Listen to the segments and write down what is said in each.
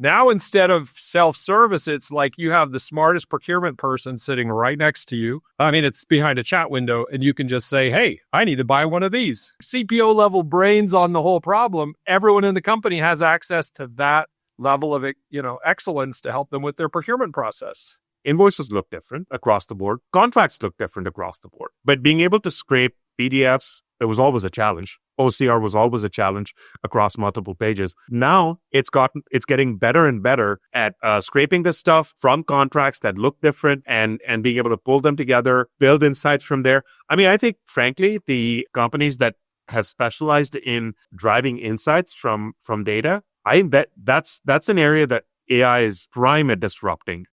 Now, instead of self-service, it's like you have the smartest procurement person sitting right next to you. I mean, it's behind a chat window, and you can just say, hey, I need to buy one of these. CPO level brains on the whole problem. Everyone in the company has access to that level of, excellence to help them with their procurement process. Invoices look different across the board. Contracts look different across the board. But being able to scrape PDFs, it was always a challenge. OCR was always a challenge across multiple pages. Now it's getting better and better at scraping the stuff from contracts that look different and being able to pull them together, build insights from there. I mean, I think, frankly, the companies that have specialized in driving insights from data, I think that's an area that AI is prime at disrupting.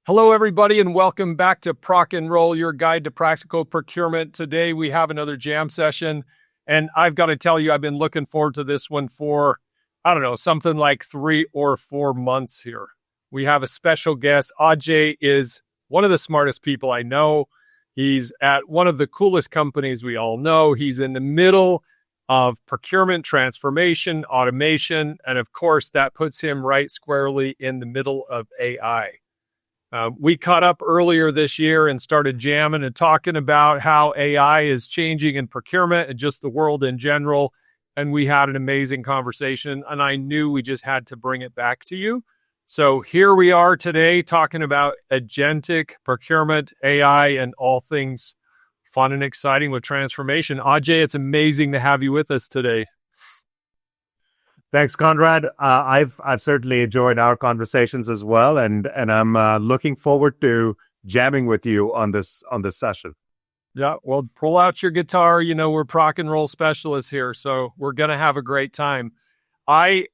Hello, everybody, and welcome back to Proc-N-Roll, your guide to practical procurement. Today, we have another jam session, and I've got to tell you, I've been looking forward to this one for, something like 3 or 4 months here. We have a special guest. Ajay is one of the smartest people I know. He's at one of the coolest companies we all know. He's in the middle of procurement transformation, automation, and of course, that puts him right squarely in the middle of AI. We caught up earlier this year and started jamming and talking about how AI is changing in procurement and just the world in general. And we had an amazing conversation, and I knew we just had to bring it back to you. So here we are today talking about agentic procurement, AI, and all things fun and exciting with transformation. Ajay, it's amazing to have you with us today. Thanks, Conrad. I've certainly enjoyed our conversations as well, and I'm looking forward to jamming with you on this session. Yeah, well, pull out your guitar. We're Proc-N-Roll specialists here, so we're gonna have a great time. I've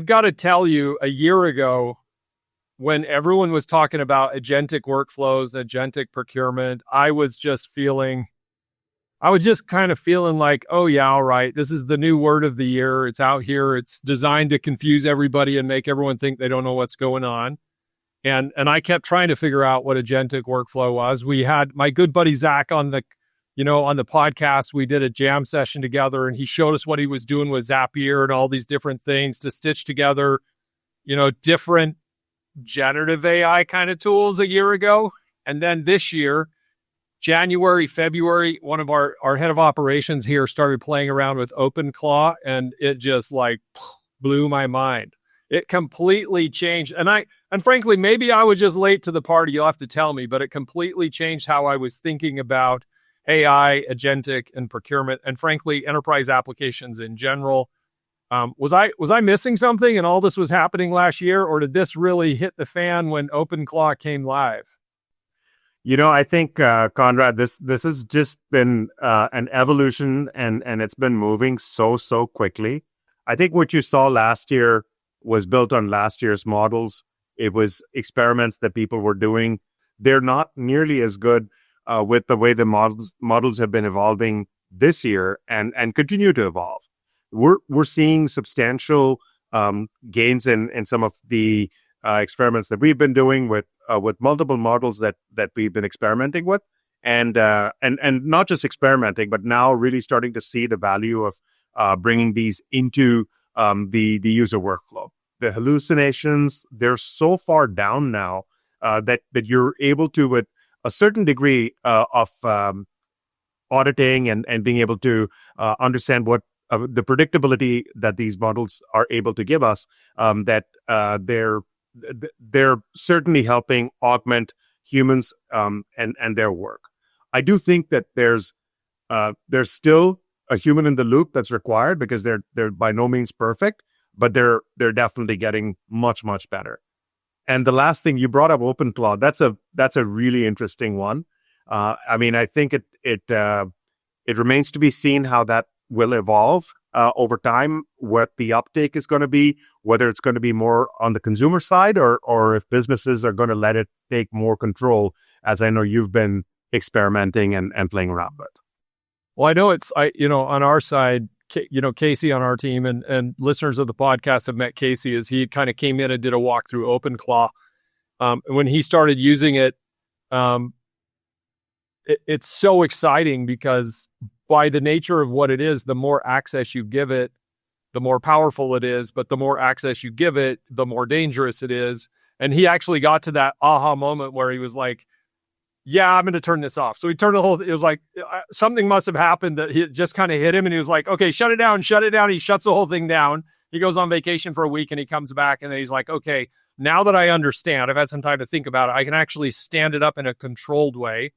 got to tell you, a year ago, when everyone was talking about agentic workflows, agentic procurement, I was just kind of feeling like, oh yeah, all right, this is the new word of the year. It's out here. It's designed to confuse everybody and make everyone think they don't know what's going on. And I kept trying to figure out what agentic workflow was. We had my good buddy Zach on the podcast. We did a jam session together, and he showed us what he was doing with Zapier and all these different things to stitch together, different generative AI kind of tools a year ago. And then this year, January, February, one of our head of operations here started playing around with OpenClaw, and it just blew my mind. It completely changed. And frankly, maybe I was just late to the party. You'll have to tell me, but it completely changed how I was thinking about AI, agentic, and procurement, and frankly, enterprise applications in general. Was I missing something and all this was happening last year, or did this really hit the fan when OpenClaw came live? I think, Conrad, this has just been an evolution, and it's been moving so quickly. I think what you saw last year was built on last year's models. It was experiments that people were doing. They're not nearly as good with the way the models have been evolving this year and continue to evolve. We're seeing substantial gains in some of the experiments that we've been doing with multiple models that we've been experimenting with, and not just experimenting, but now really starting to see the value of bringing these into the user workflow. The hallucinations, they're so far down now that you're able to, with a certain degree of auditing and being able to understand what the predictability that these models are able to give us, that they're certainly helping augment humans and their work. I do think that there's still a human in the loop that's required, because they're by no means perfect, but they're definitely getting much better. And the last thing you brought up, OpenClaw, that's a really interesting one. I think it remains to be seen how that will evolve over time, what the uptake is going to be, whether it's going to be more on the consumer side or if businesses are going to let it take more control, as I know you've been experimenting and playing around with. Well, I know on our side, Casey on our team and listeners of the podcast have met Casey, as he kind of came in and did a walk through OpenClaw. When he started using it, it's so exciting because by the nature of what it is, the more access you give it, the more powerful it is, but the more access you give it, the more dangerous it is. And he actually got to that aha moment where he was like, yeah, I'm going to turn this off. So he turned it was like something must have happened that he just kind of hit him. And he was like, okay, shut it down. He shuts the whole thing down. He goes on vacation for a week and he comes back and then he's like, okay, now that I understand, I've had some time to think about it, I can actually stand it up in a controlled way,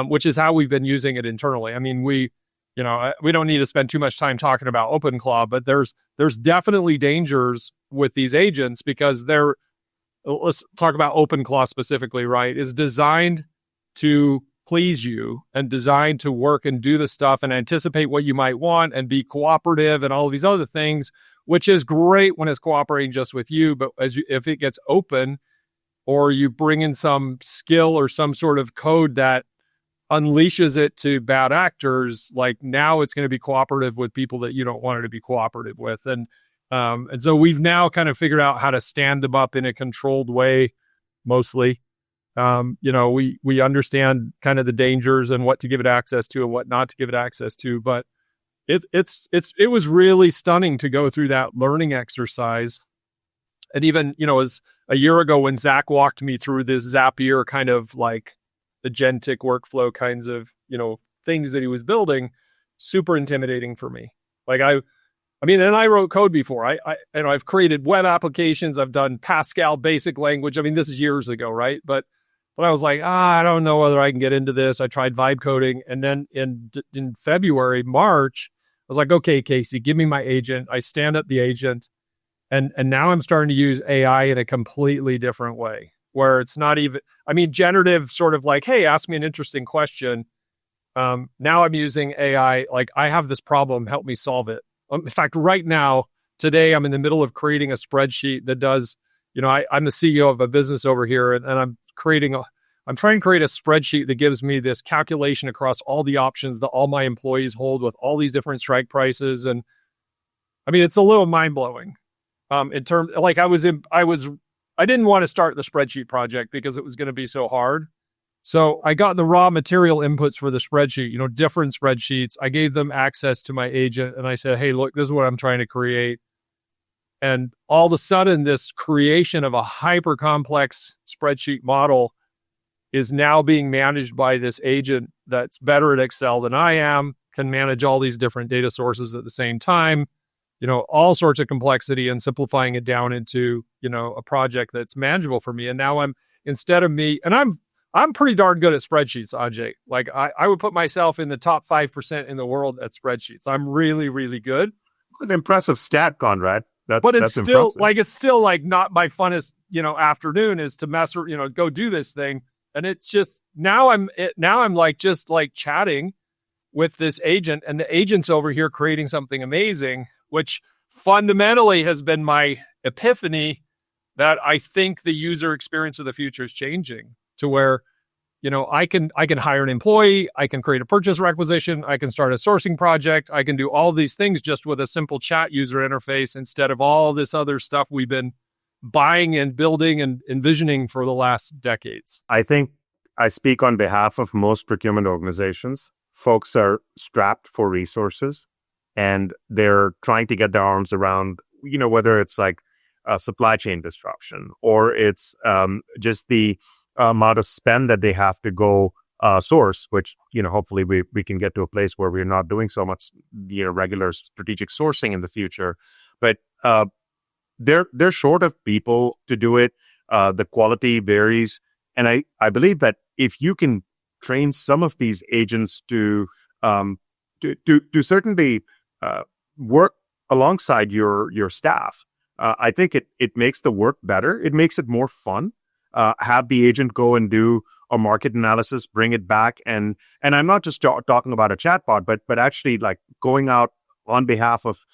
which is how we've been using it internally. I mean, we don't need to spend too much time talking about OpenClaw, but there's definitely dangers with these agents because let's talk about OpenClaw specifically, right? Is designed to please you and designed to work and do the stuff and anticipate what you might want and be cooperative and all of these other things, which is great when it's cooperating just with you. But if it gets open or you bring in some skill or some sort of code that unleashes it to bad actors, like now it's going to be cooperative with people that you don't want it to be cooperative with. And so we've now kind of figured out how to stand them up in a controlled way, mostly. We understand kind of the dangers and what to give it access to and what not to give it access to, but it was really stunning to go through that learning exercise. And even, as a year ago when Zach walked me through this Zapier kind of like agentic workflow kinds of, things that he was building, super intimidating for me. Like and I wrote code before. I've created web applications. I've done Pascal basic language. I mean, this is years ago, right? But I was like, I don't know whether I can get into this. I tried vibe coding. And then in March, I was like, okay, Casey, give me my agent. I stand up the agent. And now I'm starting to use AI in a completely different way where it's not even, generative sort of like, hey, ask me an interesting question. Now I'm using AI. Like I have this problem, help me solve it. In fact, right now, today, I'm in the middle of creating a spreadsheet that does, I'm the CEO of a business over here and I'm trying to create a spreadsheet that gives me this calculation across all the options that all my employees hold with all these different strike prices. And it's a little mind blowing. In terms, like I didn't want to start the spreadsheet project because it was going to be so hard. So I got the raw material inputs for the spreadsheet, different spreadsheets. I gave them access to my agent and I said, hey, look, this is what I'm trying to create. And all of a sudden, this creation of a hyper complex spreadsheet model is now being managed by this agent that's better at Excel than I am, can manage all these different data sources at the same time, all sorts of complexity and simplifying it down into, a project that's manageable for me. And now I'm pretty darn good at spreadsheets, Ajay. Like I would put myself in the top 5% in the world at spreadsheets. I'm really, really good. It's an impressive stat, Conrad. That's still impressive. it's still like not my funnest, afternoon is to mess or, go do this thing. And it's just now I'm like just like chatting with this agent and the agent's over here creating something amazing, which fundamentally has been my epiphany that I think the user experience of the future is changing to where, I can hire an employee, I can create a purchase requisition, I can start a sourcing project, I can do all these things just with a simple chat user interface instead of all this other stuff we've been buying and building and envisioning for the last decades. I think I speak on behalf of most procurement organizations. Folks are strapped for resources and they're trying to get their arms around, whether it's like a supply chain disruption or it's just the amount of spend that they have to go source, which, hopefully we can get to a place where we're not doing so much, regular strategic sourcing in the future. But they're short of people to do it. The quality varies. And I believe that if you can train some of these agents to certainly work alongside your staff, I think it makes the work better. It makes it more fun. Have the agent go and do a market analysis, bring it back. And I'm not just talking about a chatbot, but actually like going out on behalf of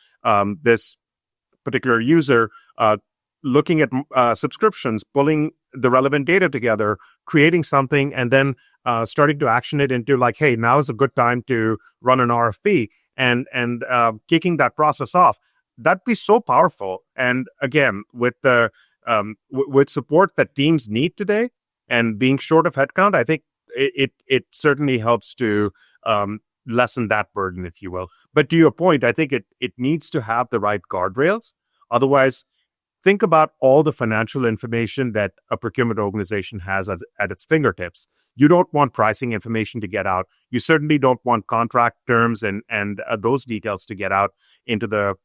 this particular user, looking at subscriptions, pulling the relevant data together, creating something, and then starting to action it into like, hey, now is a good time to run an RFP. and kicking that process off. That'd be so powerful. And again, with the with support that teams need today and being short of headcount, I think it certainly helps to lessen that burden, if you will. But to your point, I think it needs to have the right guardrails. Otherwise, think about all the financial information that a procurement organization has at its fingertips. You don't want pricing information to get out. You certainly don't want contract terms and those details to get out into the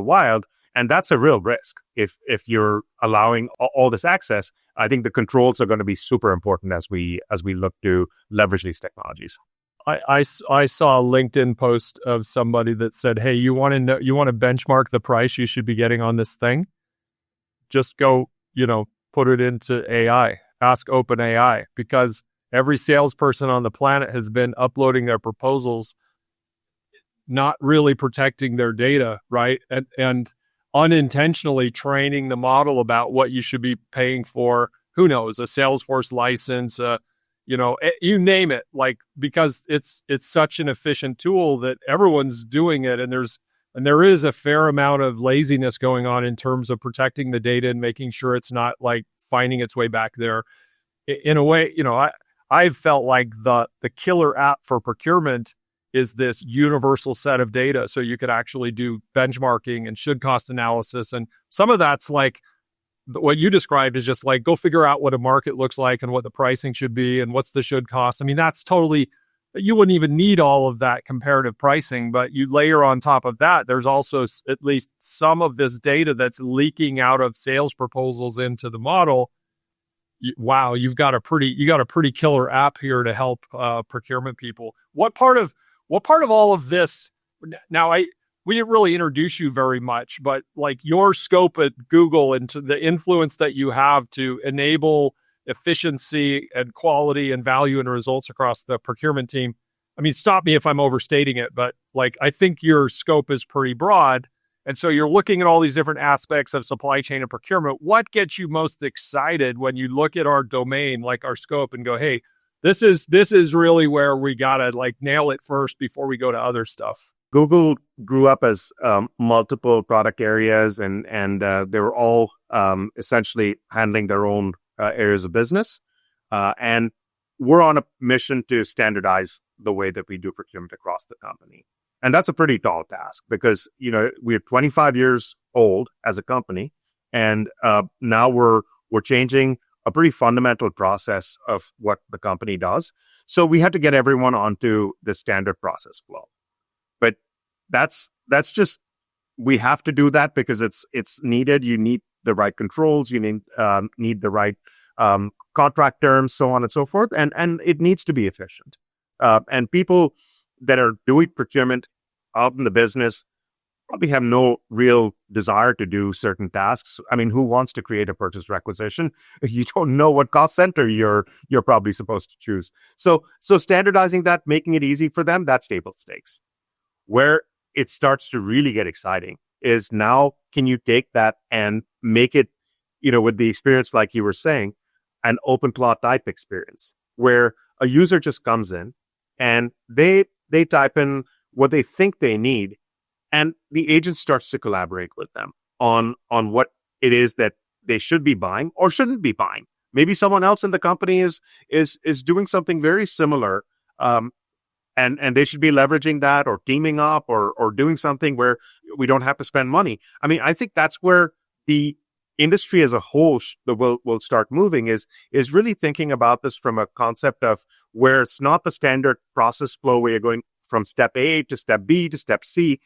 wild. And that's a real risk if you're allowing all this access. I think the controls are going to be super important as we look to leverage these technologies. I saw a LinkedIn post of somebody that said, "Hey, you want to benchmark the price you should be getting on this thing? Just go, put it into AI. Ask OpenAI, because every salesperson on the planet has been uploading their proposals, not really protecting their data, right? And unintentionally training the model about what you should be paying for. Who knows? A Salesforce license, you name it. Like, because it's such an efficient tool that everyone's doing it, and there is a fair amount of laziness going on in terms of protecting the data and making sure it's not like finding its way back there. In a way, I've felt like the killer app for procurement is this universal set of data. So you could actually do benchmarking and should cost analysis. And some of that's like what you described is just like, go figure out what a market looks like and what the pricing should be and what's the should cost. I mean, that's totally, you wouldn't even need all of that comparative pricing, but you layer on top of that, there's also at least some of this data that's leaking out of sales proposals into the model. Wow, you got a pretty killer app here to help procurement people. What part of all of this? Now, we didn't really introduce you very much, but like your scope at Google and to the influence that you have to enable efficiency and quality and value and results across the procurement team. I mean, stop me if I'm overstating it, but like, I think your scope is pretty broad. And so you're looking at all these different aspects of supply chain and procurement. What gets you most excited when you look at our domain, like our scope, and go, hey, this is really where we got to like nail it first before we go to other stuff? Google grew up as multiple product areas, and they were all essentially handling their own areas of business. And we're on a mission to standardize the way that we do procurement across the company. And that's a pretty tall task because, we're 25 years old as a company, and now we're changing a pretty fundamental process of what the company does. So we had to get everyone onto the standard process flow. But that's just, we have to do that because it's needed. You need the right controls. You need the right contract terms, so on and so forth. And it needs to be efficient. And people that are doing procurement out in the business probably have no real desire to do certain tasks. I mean, who wants to create a purchase requisition? You don't know what cost center you're probably supposed to choose. So standardizing that, making it easy for them, that's table stakes. Where it starts to really get exciting is now, can you take that and make it, with the experience, like you were saying, an open plot type experience where a user just comes in and they type in what they think they need, and the agent starts to collaborate with them on what it is that they should be buying or shouldn't be buying. Maybe someone else in the company is doing something very similar, and they should be leveraging that or teaming up or doing something where we don't have to spend money. I mean, I think that's where the industry as a whole will start moving, is really thinking about this from a concept of where it's not the standard process flow where you're going from step A to step B to step C.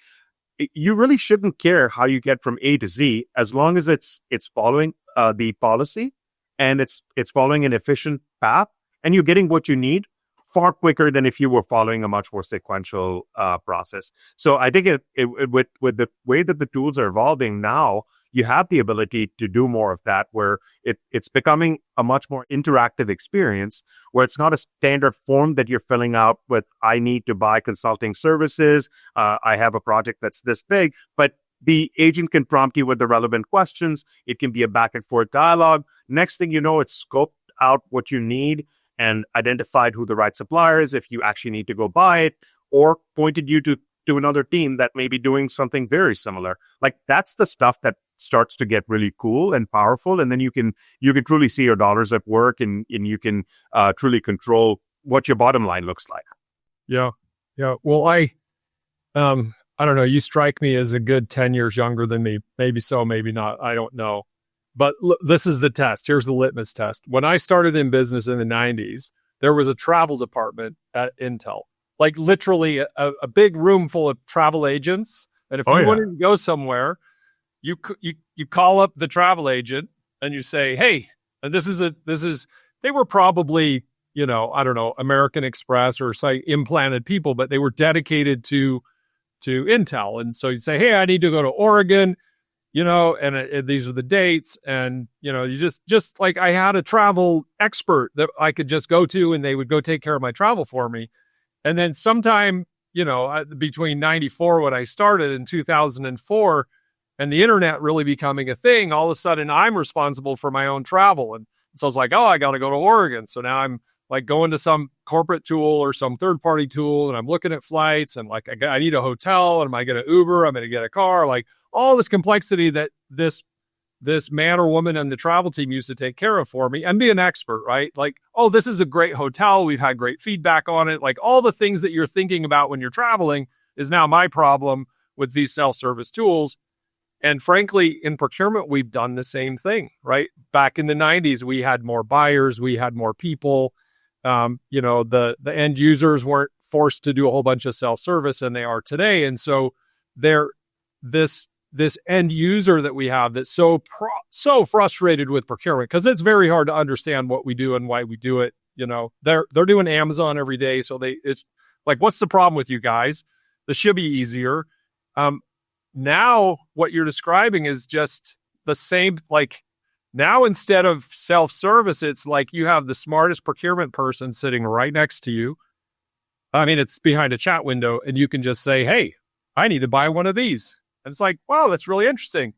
You really shouldn't care how you get from A to Z as long as it's following the policy and it's following an efficient path, and you're getting what you need far quicker than if you were following a much more sequential process. So I think with the way that the tools are evolving now, you have the ability to do more of that, where it's becoming a much more interactive experience, where it's not a standard form that you're filling out with, I need to buy consulting services, I have a project that's this big, but the agent can prompt you with the relevant questions. It can be a back and forth dialogue. Next thing you know, it's scoped out what you need and identified who the right supplier is if you actually need to go buy it, or pointed you to to another team that may be doing something very similar. Like that's the stuff that starts to get really cool and powerful. And then you can truly see your dollars at work, and you can truly control what your bottom line looks like. Yeah. Yeah. Well, I don't know. You strike me as a good 10 years younger than me. Maybe so, maybe not. I don't know. But this is the test. Here's the litmus test. When I started in business in the 90s, there was a travel department at Intel, like literally a big room full of travel agents. And if you wanted to go somewhere, you call up the travel agent and you say, hey, and they were probably, I don't know, American Express or say implanted people, but they were dedicated to Intel. And so you say, hey, I need to go to Oregon, and these are the dates. And, you just like I had a travel expert that I could just go to, and they would go take care of my travel for me. And then sometime, between 94, when I started, in 2004, and the internet really becoming a thing, all of a sudden I'm responsible for my own travel. And so I was like, oh, I got to go to Oregon. So now I'm like going to some corporate tool or some third-party tool, and I'm looking at flights, and like I need a hotel, and am I going to Uber? I'm going to get a car, like all this complexity that this man or woman on the travel team used to take care of for me and be an expert, right? Like, oh, this is a great hotel. We've had great feedback on it. Like all the things that you're thinking about when you're traveling is now my problem with these self-service tools. And frankly, in procurement, we've done the same thing, right? Back in the 90s, we had more buyers, we had more people. The end users weren't forced to do a whole bunch of self-service, and they are today. And so this end user that we have that's so frustrated with procurement, because it's very hard to understand what we do and why we do it. They're doing Amazon every day. So it's like, what's the problem with you guys? This should be easier. Now what you're describing is just the same, like now instead of self-service, it's like you have the smartest procurement person sitting right next to you. I mean, it's behind a chat window, and you can just say, hey, I need to buy one of these. And it's like, wow, that's really interesting.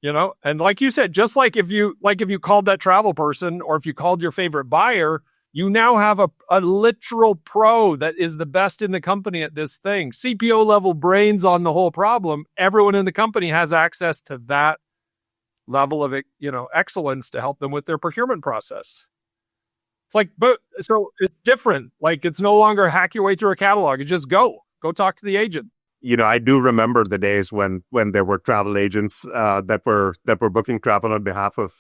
And like you said, just like if you called that travel person, or if you called your favorite buyer, you now have a literal pro that is the best in the company at this thing. CPO level brains on the whole problem. Everyone in the company has access to that level of, excellence to help them with their procurement process. It's like, but so it's different. Like it's no longer hack your way through a catalog. It's just go talk to the agent. I do remember the days when there were travel agents that were booking travel on behalf of.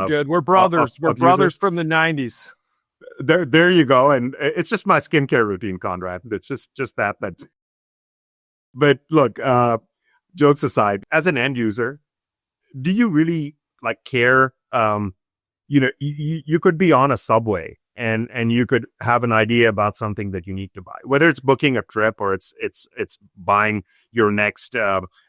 Good. We're brothers. We're brothers from the 90s. There you go. And it's just my skincare routine, Conrad. It's just that. But look, jokes aside, as an end user, do you really care? You could be on a subway and you could have an idea about something that you need to buy, whether it's booking a trip or it's buying your next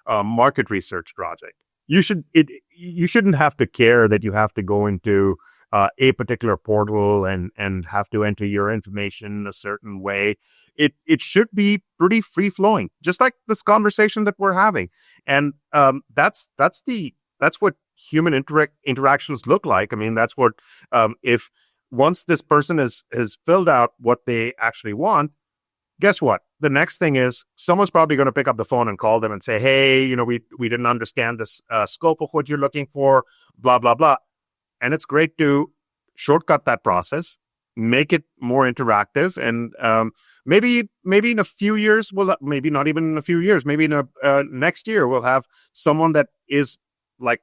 market research project. You shouldn't have to care that you have to go into a particular portal and have to enter your information a certain way. It should be pretty free flowing, just like this conversation that we're having. And that's what human interactions look like. I mean, that's what if once this person has filled out what they actually want, guess what? The next thing is someone's probably going to pick up the phone and call them and say, hey, we didn't understand this scope of what you're looking for, blah, blah, blah. And it's great to shortcut that process, make it more interactive. And maybe in a few years, maybe not even in a few years, maybe in next year, we'll have someone that is like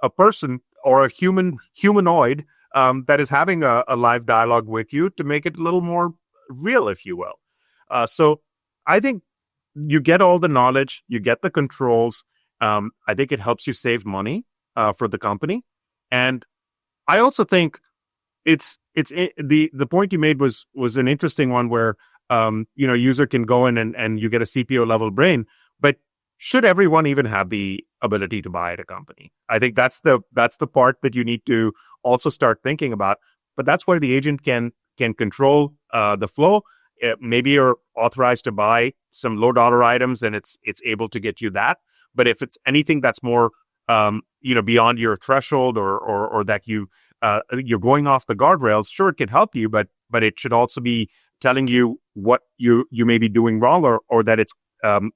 a person or a humanoid that is having a live dialogue with you to make it a little more real, if you will. So I think you get all the knowledge, you get the controls. I think it helps you save money for the company. And I also think it's the point you made was an interesting one where user can go in and you get a CPO level brain, but should everyone even have the ability to buy at a company? I think that's the part that you need to also start thinking about. But that's where the agent can control the flow. Maybe you're authorized to buy some low dollar items, and it's able to get you that. But if it's anything that's more beyond your threshold or that you're going off the guardrails, sure, it can help you, but it should also be telling you what you may be doing wrong or that it's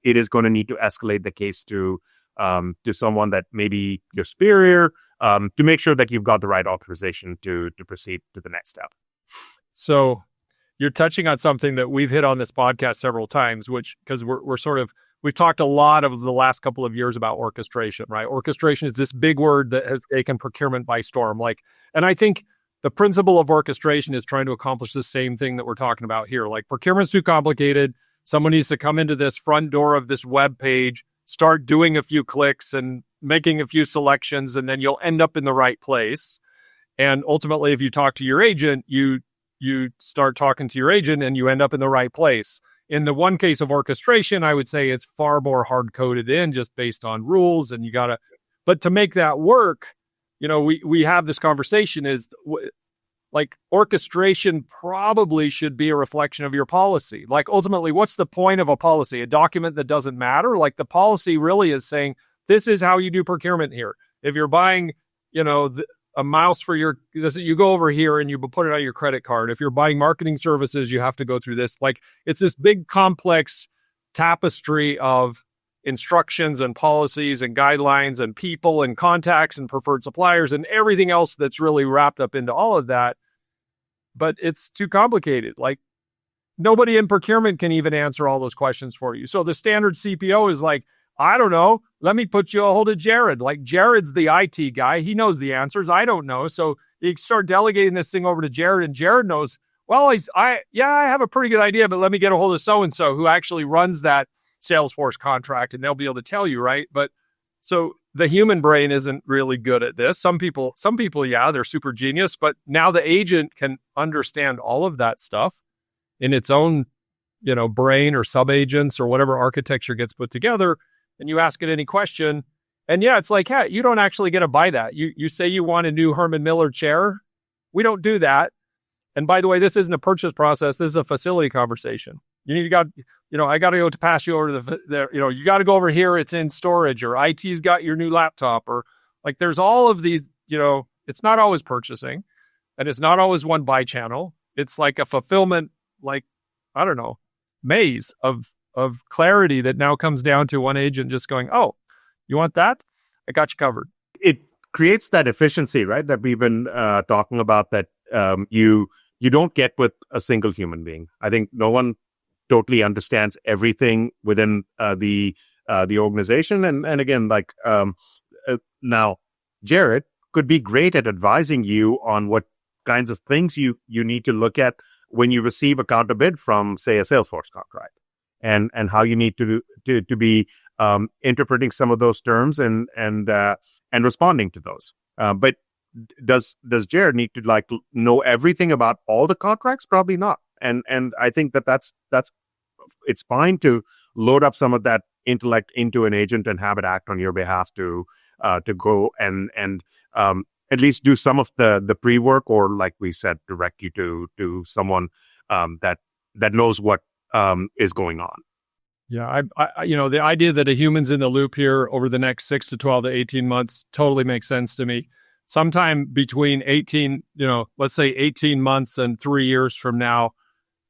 it is going to need to escalate the case to someone that maybe your superior, to make sure that you've got the right authorization to proceed to the next step. So you're touching on something that we've hit on this podcast several times, which, because we've talked a lot of the last couple of years about orchestration, right? Orchestration is this big word that has taken procurement by storm. And I think the principle of orchestration is trying to accomplish the same thing that we're talking about here. Like, procurement's too complicated. Someone needs to come into this front door of this web page, start doing a few clicks and making a few selections, and then you'll end up in the right place. And ultimately, if you talk to your agent, you start talking to your agent and you end up in the right place. In the one case of orchestration, I would say it's far more hard-coded in just based on rules, and but to make that work, we have this conversation like, orchestration probably should be a reflection of your policy. Like, ultimately, what's the point of a policy? A document that doesn't matter? Like, the policy really is saying, this is how you do procurement here. If you're buying, a mouse for you go over here and you put it on your credit card. If you're buying marketing services, you have to go through this. Like, it's this big complex tapestry of instructions and policies and guidelines and people and contacts and preferred suppliers and everything else that's really wrapped up into all of that. But it's too complicated. Like, nobody in procurement can even answer all those questions for you. So the standard CPO is like, I don't know, let me put you a hold of Jared. Like, Jared's the IT guy. He knows the answers. I don't know. So you start delegating this thing over to Jared, and Jared knows, well, I have a pretty good idea, but let me get a hold of so-and-so who actually runs that Salesforce contract, and they'll be able to tell you, right? But so the human brain isn't really good at this. Some people, yeah, they're super genius, but now the agent can understand all of that stuff in its own, brain or sub-agents or whatever architecture gets put together. And you ask it any question, and yeah, it's like, you don't actually get to buy that. You say you want a new Herman Miller chair. We don't do that. And by the way, this isn't a purchase process. This is a facility conversation. I got to go to pass you over to you got to go over here. It's in storage, or IT's got your new laptop, or like, there's all of these, it's not always purchasing, and it's not always one buy channel. It's like a fulfillment, like, I don't know, maze of clarity that now comes down to one agent just going, oh, you want that? I got you covered. It creates that efficiency, right, that we've been talking about, that you don't get with a single human being. I think no one totally understands everything within the organization. And again, like, now Jared could be great at advising you on what kinds of things you need to look at when you receive a counter bid from, say, a Salesforce contract, and how you need to be interpreting some of those terms and responding to those. But does Jared need to know everything about all the contracts? Probably not. And I think that's it's fine to load up some of that intellect into an agent and have it act on your behalf to go and at least do some of the pre-work, or, like we said, direct you to someone that knows what is going on. Yeah, I the idea that a human's in the loop here over the next 6 to 12 to 18 months totally makes sense to me. Sometime between 18, let's say 18 months and 3 years from now,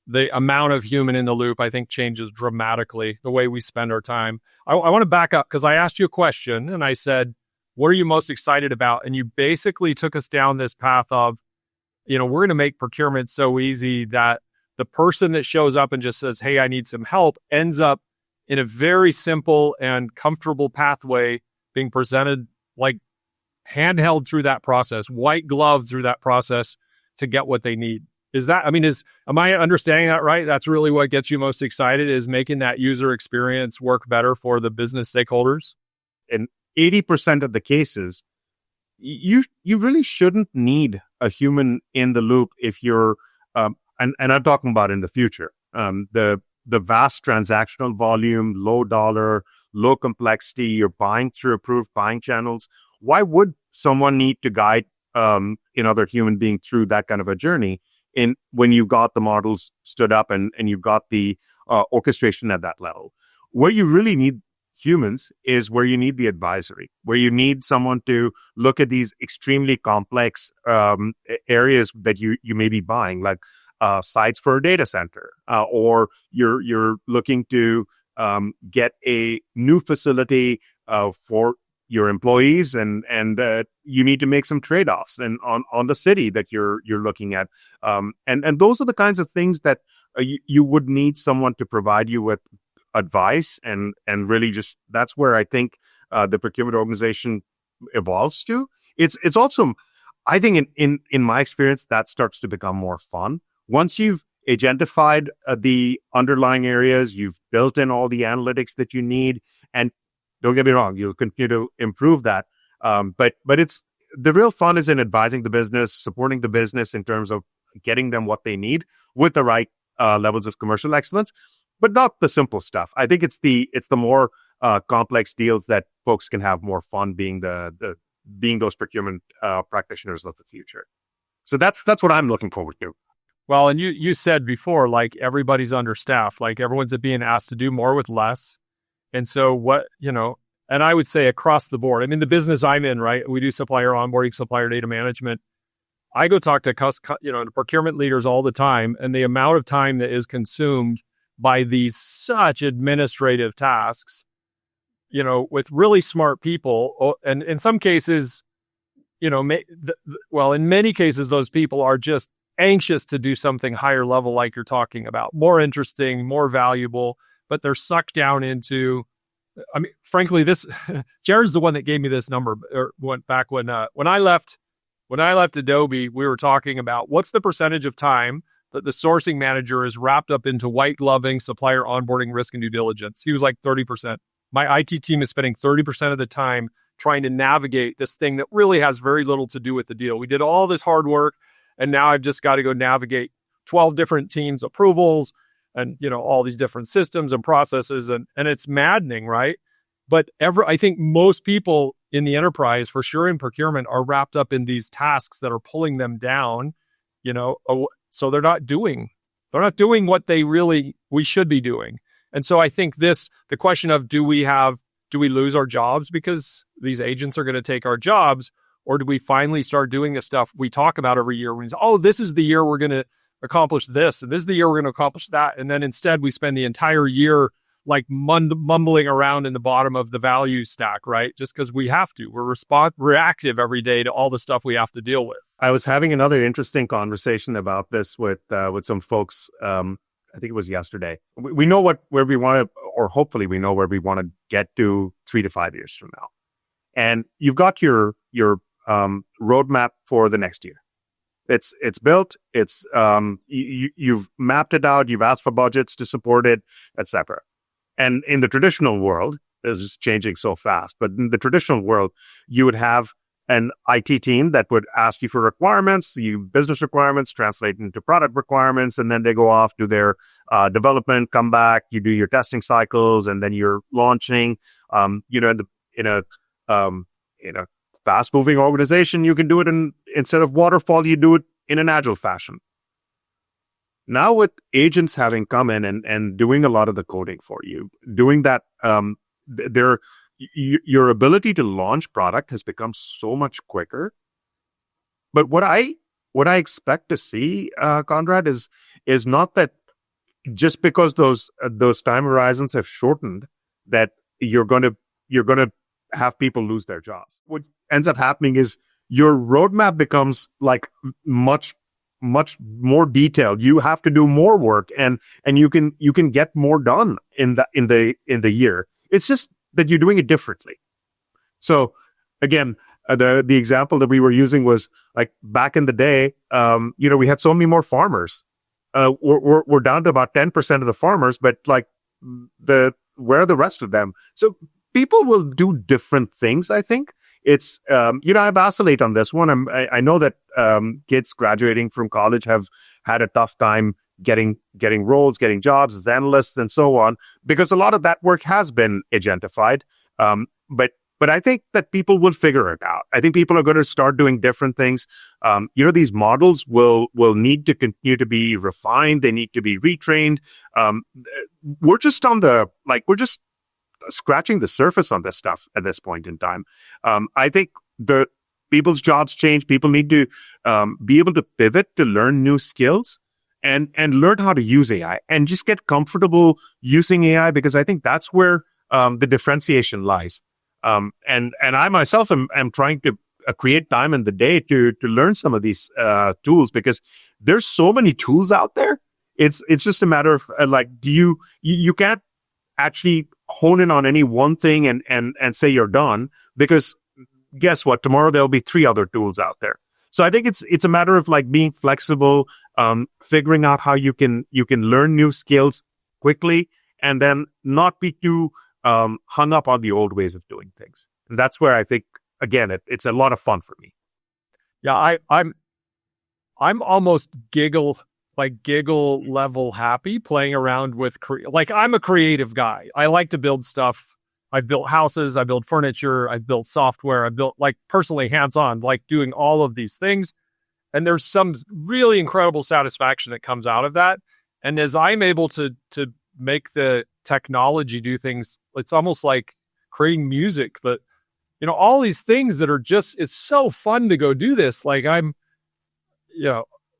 the amount of human in the loop, I think, changes dramatically, the way we spend our time. I want to back up, because I asked you a question and I said, what are you most excited about? And you basically took us down this path of, we're going to make procurement so easy that the person that shows up and just says, hey, I need some help, ends up in a very simple and comfortable pathway being presented, like, handheld through that process, white glove through that process to get what they need. Am I understanding that right? That's really what gets you most excited, is making that user experience work better for the business stakeholders? In 80% of the cases, you really shouldn't need a human in the loop if you're, and I'm talking about in the future, the vast transactional volume, low dollar, low complexity, you're buying through approved buying channels. Why would someone need to guide another human being through that kind of a journey when you've got the models stood up and you've got the orchestration at that level? Where you really need humans is where you need the advisory, where you need someone to look at these extremely complex areas that you may be buying, like sites for a data center, or you're looking to get a new facility for your employees, and you need to make some trade-offs and on the city that you're looking at, and those are the kinds of things that you would need someone to provide you with advice, and really just that's where I think the procurement organization evolves to. It's also, I think in my experience, that starts to become more fun once you've agentified the underlying areas, you've built in all the analytics that you need, and don't get me wrong, you'll continue to improve that. But it's the real fun is in advising the business, supporting the business in terms of getting them what they need with the right levels of commercial excellence, but not the simple stuff. I think it's the more complex deals that folks can have more fun being being those procurement practitioners of the future. So that's what I'm looking forward to. Well, and you said before, like everybody's understaffed, like everyone's being asked to do more with less. And so and I would say across the board, I mean, the business I'm in, right? We do supplier onboarding, supplier data management. I go talk to the procurement leaders all the time, and the amount of time that is consumed by these such administrative tasks, with really smart people, and in some cases, in many cases, those people are just anxious to do something higher level, like you're talking about, more interesting, more valuable, but they're sucked down into. I mean, frankly, Jared's the one that gave me this number. Or went back when I left Adobe, we were talking about what's the percentage of time that the sourcing manager is wrapped up into white gloving supplier onboarding, risk, and due diligence. He was like 30%. My IT team is spending 30% of the time trying to navigate this thing that really has very little to do with the deal. We did all this hard work, and now I've just got to go navigate 12 different teams' approvals and all these different systems and processes, and it's maddening, right? But I think most people in the enterprise, for sure in procurement, are wrapped up in these tasks that are pulling them down, so they're not doing what we should be doing. And so I think the question of do we lose our jobs because these agents are going to take our jobs, or do we finally start doing the stuff we talk about every year when we say, oh, this is the year we're going to accomplish this, and this is the year we're going to accomplish that, and then instead we spend the entire year like mumbling around in the bottom of the value stack, right? Just because we have to. We're reactive every day to all the stuff we have to deal with. I was having another interesting conversation about this with some folks. I think it was yesterday. We know where we want to, or hopefully we know where we want to get to 3 to 5 years from now, and you've got your roadmap for the next year. It's built. It's you've mapped it out. You've asked for budgets to support it, etc. And in the traditional world, this is changing so fast. But in the traditional world, you would have an IT team that would ask you for requirements, business requirements, translate into product requirements, and then they go off, do their development, come back, you do your testing cycles, and then you're launching. In a fast-moving organization, you can do it instead of waterfall, you do it in an agile fashion. Now with agents having come in and doing a lot of the coding for you, doing that, your ability to launch product has become so much quicker. But what I expect to see, Conrad, is not that just because those time horizons have shortened, that you're going to have people lose their jobs. What ends up happening is your roadmap becomes like much more detailed. You have to do more work, and you can get more done in the year. It's just that you're doing it differently. So again, the example that we were using was like back in the day. We had so many more farmers. We're down to about 10% of the farmers, but like where are the rest of them? So people will do different things, I think. It's, I vacillate on this one. I know that kids graduating from college have had a tough time getting roles, getting jobs as analysts and so on, because a lot of that work has been agentified. But I think that people will figure it out. I think people are going to start doing different things. These models will need to continue to be refined. They need to be retrained. We're just scratching the surface on this stuff at this point in time. I think the people's jobs change. People need to be able to pivot to learn new skills. and learn how to use AI and just get comfortable using AI, because I think that's where the differentiation lies. And I myself am trying to create time in the day to learn some of these tools, because there's so many tools out there. It's just a matter of you can't actually hone in on any one thing and say you're done, because guess what? Tomorrow there'll be 3 other tools out there. So I think it's a matter of like being flexible, figuring out how you can learn new skills quickly, and then not be too hung up on the old ways of doing things. And that's where I think, again, it's a lot of fun for me. Yeah, I'm almost giggle level happy playing around with I'm a creative guy. I like to build stuff. I've built houses, I build furniture, I've built software, I've built personally hands-on, doing all of these things. And there's some really incredible satisfaction that comes out of that. And as I'm able to make the technology do things, it's almost like creating music that, all these things that are just, it's so fun to go do this. My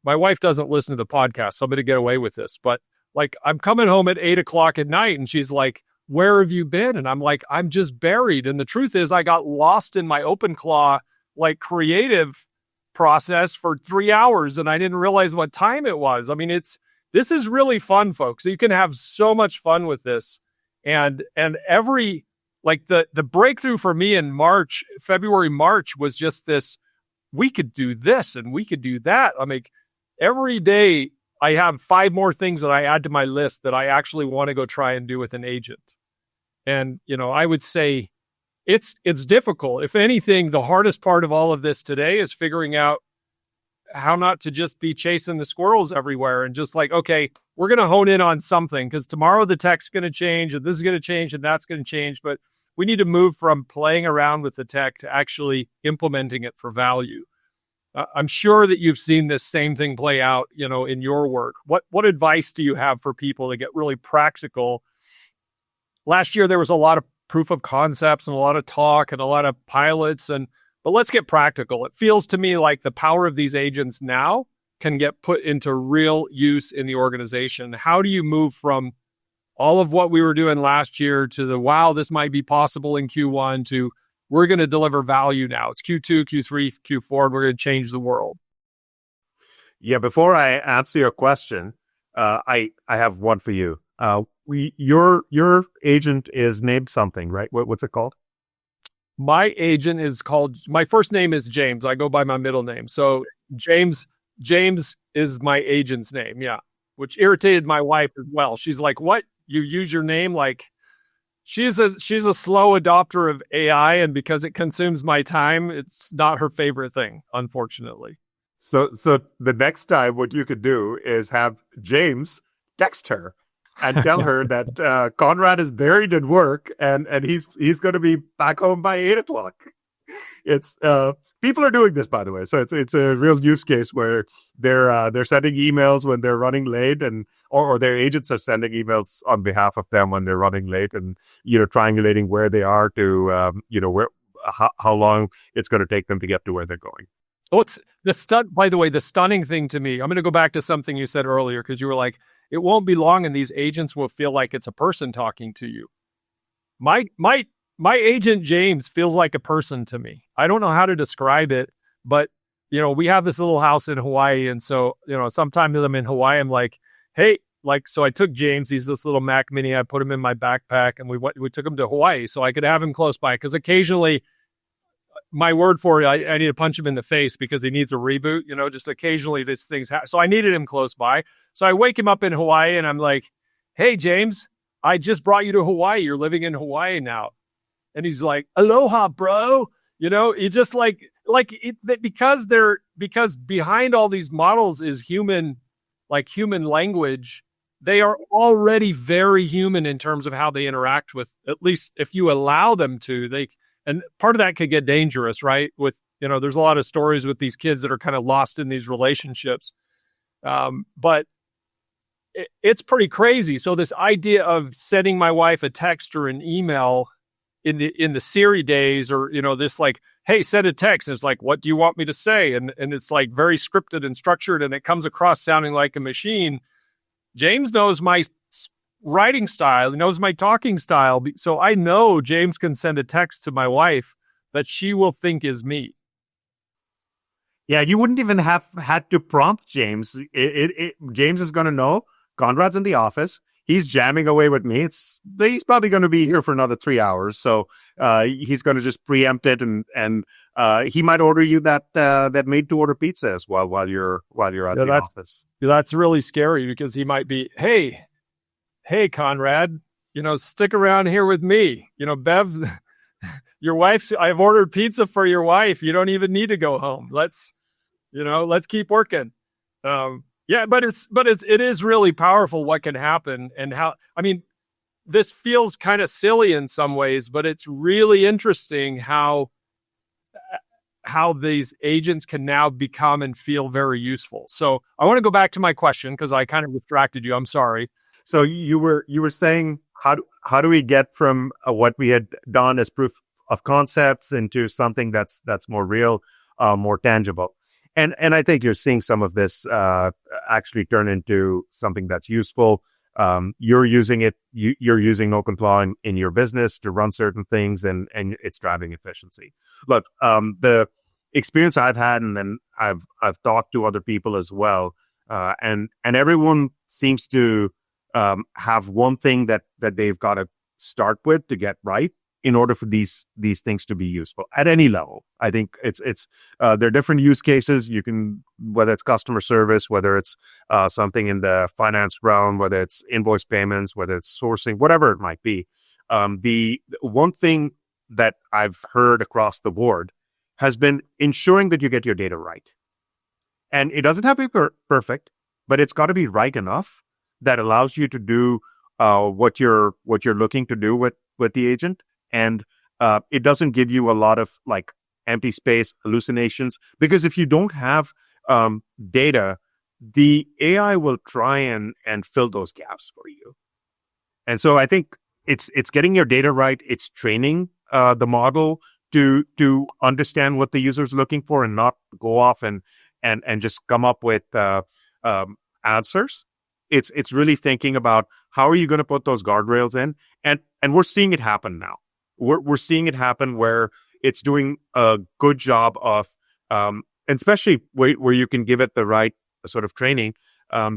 wife doesn't listen to the podcast, so I'm going to get away with this, but I'm coming home at 8:00 at night and she's like, "Where have you been?" And I'm like, "I'm just buried." And the truth is I got lost in my OpenClaw, creative process for 3 hours and I didn't realize what time it was. I mean, this is really fun, folks. You can have so much fun with this. And every, the breakthrough for me in February, March was just this, we could do this and we could do that. I mean, every day I have 5 more things that I add to my list that I actually want to go try and do with an agent. And, I would say it's difficult. If anything, the hardest part of all of this today is figuring out how not to just be chasing the squirrels everywhere and just okay, we're going to hone in on something because tomorrow the tech's going to change and this is going to change and that's going to change. But we need to move from playing around with the tech to actually implementing it for value. I'm sure that you've seen this same thing play out, in your work. What advice do you have for people to get really practical? Last year, there was a lot of proof of concepts and a lot of talk and a lot of pilots, but let's get practical. It feels to me like the power of these agents now can get put into real use in the organization. How do you move from all of what we were doing last year to the, wow, this might be possible in Q1 to, we're going to deliver value now. It's Q2, Q3, Q4, and we're going to change the world. Yeah, before I answer your question, I have one for you. Your agent is named something, right? What's it called? My agent is called, my first name is James. I go by my middle name. So James is my agent's name. Yeah. Which irritated my wife as well. She's like, "What? You use your name?" She's a slow adopter of AI, and because it consumes my time, it's not her favorite thing, unfortunately. So the next time what you could do is have James text her and tell her that Conrad is buried in work and he's going to be back home by 8:00. It's people are doing this, by the way. So it's a real use case where they're sending emails when they're running late, and or their agents are sending emails on behalf of them when they're running late, and triangulating where they are to how long it's going to take them to get to where they're going. Oh, it's by the way, the stunning thing to me. I'm going to go back to something you said earlier because you were like, it won't be long and these agents will feel like it's a person talking to you. My agent, James, feels like a person to me. I don't know how to describe it, but, we have this little house in Hawaii. And so, sometimes I'm in Hawaii, I'm like, hey, so I took James, he's this little Mac Mini, I put him in my backpack and we took him to Hawaii so I could have him close by. Because occasionally, my word for it, I need to punch him in the face because he needs a reboot, just occasionally these things happen. So I needed him close by. So I wake him up in Hawaii and I'm like, "Hey, James, I just brought you to Hawaii. You're living in Hawaii now." And he's like, "Aloha, bro." It's just because behind all these models is human language. They are already very human in terms of how they interact with, at least if you allow them to, and part of that could get dangerous, right? With, there's a lot of stories with these kids that are kind of lost in these relationships. But it's pretty crazy. So this idea of sending my wife a text or an email in the Siri days, or, this hey, send a text. And it's like, what do you want me to say? And it's like very scripted and structured, and it comes across sounding like a machine. James knows my writing style. He knows my talking style. So I know James can send a text to my wife that she will think is me. Yeah, you wouldn't even have had to prompt James. James is going to know Conrad's in the office. He's jamming away with me. He's probably going to be here for another 3 hours, so he's going to just preempt it, and he might order you that made-to-order pizza as well while you're at the office. That's really scary because he might be, hey, Conrad, stick around here with me. Bev, your wife's. I've ordered pizza for your wife. You don't even need to go home. Let's keep working. Yeah, but it is really powerful what can happen and how. I mean, this feels kind of silly in some ways, but it's really interesting how these agents can now become and feel very useful. So I want to go back to my question because I kind of distracted you. I'm sorry. So you were saying how do we get from what we had done as proof of concepts into something that's more real, more tangible? And I think you're seeing some of this actually turn into something that's useful. You're using it. You're using OpenClaw in your business to run certain things, and it's driving efficiency. Look, the experience I've had, and then I've talked to other people as well, and everyone seems to have one thing that they've got to start with to get right in order for these things to be useful at any level. I think it's there are different use cases. You can, whether it's customer service, whether it's something in the finance realm, whether it's invoice payments, whether it's sourcing, whatever it might be. The one thing that I've heard across the board has been ensuring that you get your data right. And it doesn't have to be perfect, but it's got to be right enough that allows you to do what you're looking to do with the agent. And it doesn't give you a lot of like empty space, hallucinations, because if you don't have data, the AI will try and fill those gaps for you. And so I think it's getting your data right. It's training the model to understand what the user is looking for and not go off and just come up with answers. It's really thinking about how are you going to put those guardrails in, and we're seeing it happen now. We're seeing it happen where it's doing a good job of, and especially where you can give it the right sort of training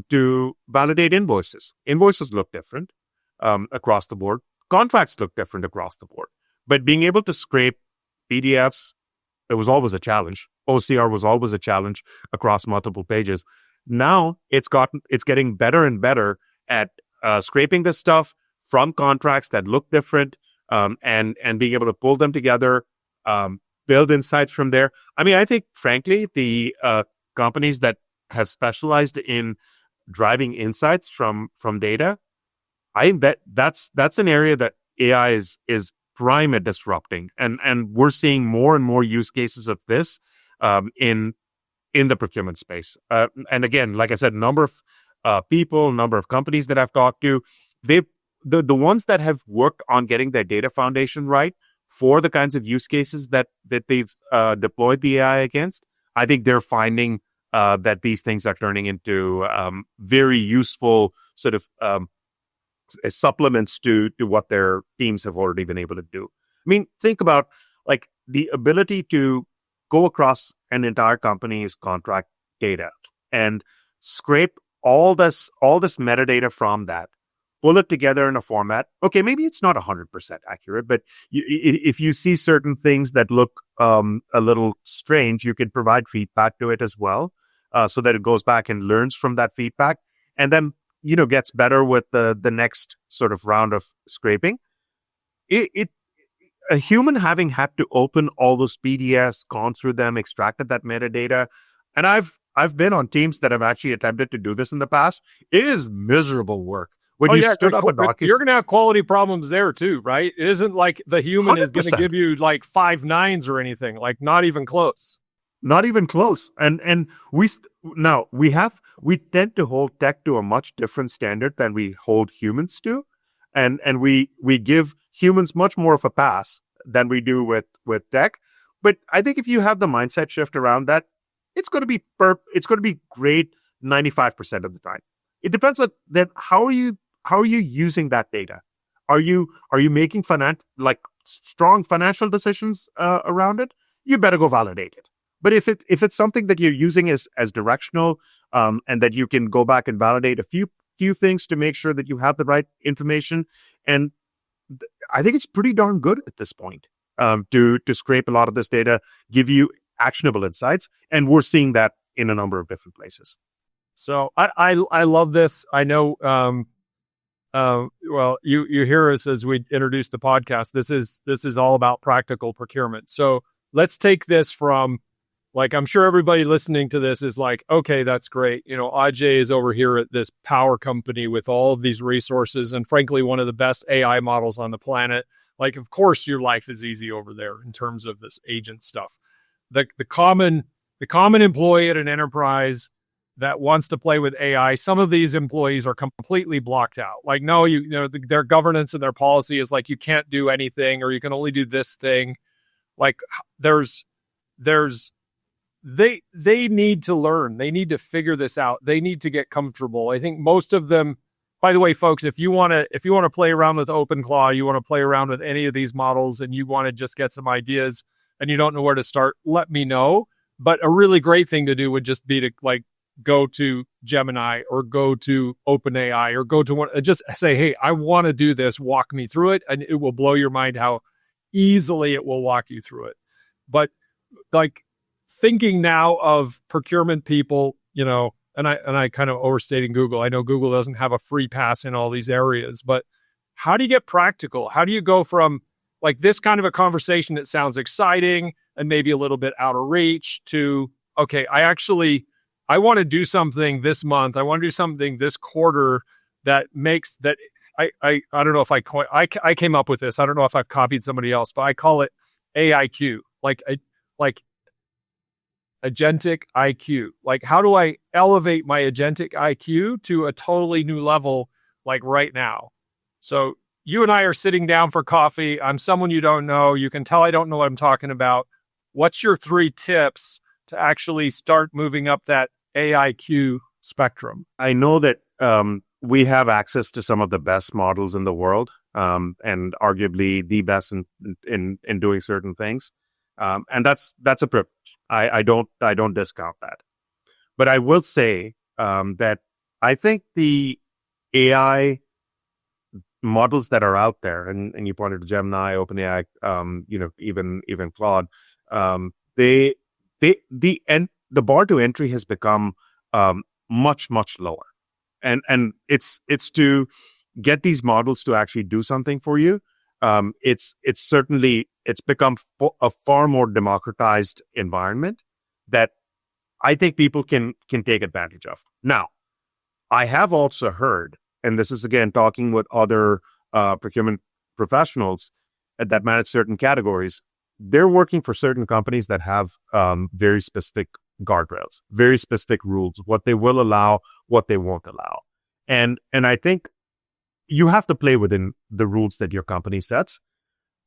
to validate invoices. Invoices look different across the board. Contracts look different across the board. But being able to scrape PDFs, it was always a challenge. OCR was always a challenge across multiple pages. Now it's getting better and better at scraping this stuff from contracts that look different. And being able to pull them together, build insights from there. I mean, I think, frankly, the companies that have specialized in driving insights from data, I think that's an area that AI is prime at disrupting, and we're seeing more and more use cases of this in the procurement space. And again, like I said, number of people, number of companies that I've talked to, the ones that have worked on getting their data foundation right for the kinds of use cases that they've deployed the AI against, I think they're finding that these things are turning into very useful sort of supplements to what their teams have already been able to do. I mean, think about like the ability to go across an entire company's contract data and scrape all this metadata from that, pull it together in a format. Okay, maybe it's not 100% accurate, but if you see certain things that look a little strange, you can provide feedback to it as well, so that it goes back and learns from that feedback, and then gets better with the next sort of round of scraping. A human having had to open all those PDFs, gone through them, extracted that metadata, and I've been on teams that have actually attempted to do this in the past. It is miserable work. When you stood up a document, you're going to have quality problems there too, right? It isn't like the human 100%. Is going to give you like 5 nines or anything, like not even close. Not even close. And we tend to hold tech to a much different standard than we hold humans to. And we give humans much more of a pass than we do with tech. But I think if you have the mindset shift around that, it's going to be great 95% of the time. It depends on then how are you using that data? Are you making strong financial decisions around it? You better go validate it. But if it's something that you're using as directional, and that you can go back and validate a few things to make sure that you have the right information, and I think it's pretty darn good at this point, to scrape a lot of this data, give you actionable insights, and we're seeing that in a number of different places. So I love this. I know. Well, you hear us as we introduce the podcast. This is all about practical procurement. So let's take this from, like, I'm sure everybody listening to this is like, okay, that's great. Ajay is over here at this power company with all of these resources and frankly, one of the best AI models on the planet. Like, of course, your life is easy over there in terms of this agent stuff. The common employee at an enterprise that wants to play with AI, some of these employees are completely blocked out. Like, no, their governance and their policy is like, you can't do anything, or you can only do this thing. Like, they need to learn. They need to figure this out. They need to get comfortable. I think most of them, by the way, folks, if you want to play around with OpenClaw, you want to play around with any of these models, and you want to just get some ideas and you don't know where to start, let me know. But a really great thing to do would just be to go to Gemini or go to OpenAI or go to one, just say, hey, I want to do this. Walk me through it. And it will blow your mind how easily it will walk you through it. But thinking now of procurement people, and I kind of overstating Google. I know Google doesn't have a free pass in all these areas, but how do you get practical? How do you go from this kind of a conversation that sounds exciting and maybe a little bit out of reach to, okay, I want to do something this month. I want to do something this quarter that makes that. I don't know if I came up with this. I don't know if I've copied somebody else, but I call it AIQ, like agentic IQ. Like, how do I elevate my agentic IQ to a totally new level, like right now? So you and I are sitting down for coffee. I'm someone you don't know. You can tell I don't know what I'm talking about. What's your 3 tips to actually start moving up that AIQ spectrum? I know that we have access to some of the best models in the world, and arguably the best in doing certain things. And that's a privilege. I don't discount that. But I will say that I think the AI models that are out there, and you pointed to Gemini, OpenAI, even Claude, the bar to entry has become much lower, and it's to get these models to actually do something for you. It's become a far more democratized environment that I think people can take advantage of. Now, I have also heard, and this is again talking with other procurement professionals that manage certain categories, they're working for certain companies that have very specific guardrails, very specific rules, what they will allow, what they won't allow. And I think you have to play within the rules that your company sets.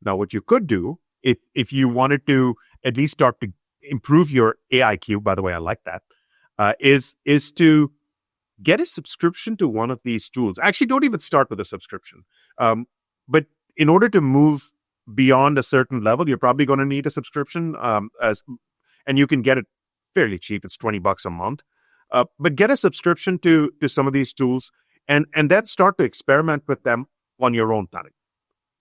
Now, what you could do, if you wanted to at least start to improve your AIQ, by the way, I like that, is to get a subscription to one of these tools. Actually, don't even start with a subscription. But in order to move beyond a certain level, you're probably going to need a subscription, and you can get it fairly cheap. It's $20 a month. But get a subscription to some of these tools, and then start to experiment with them on your own time.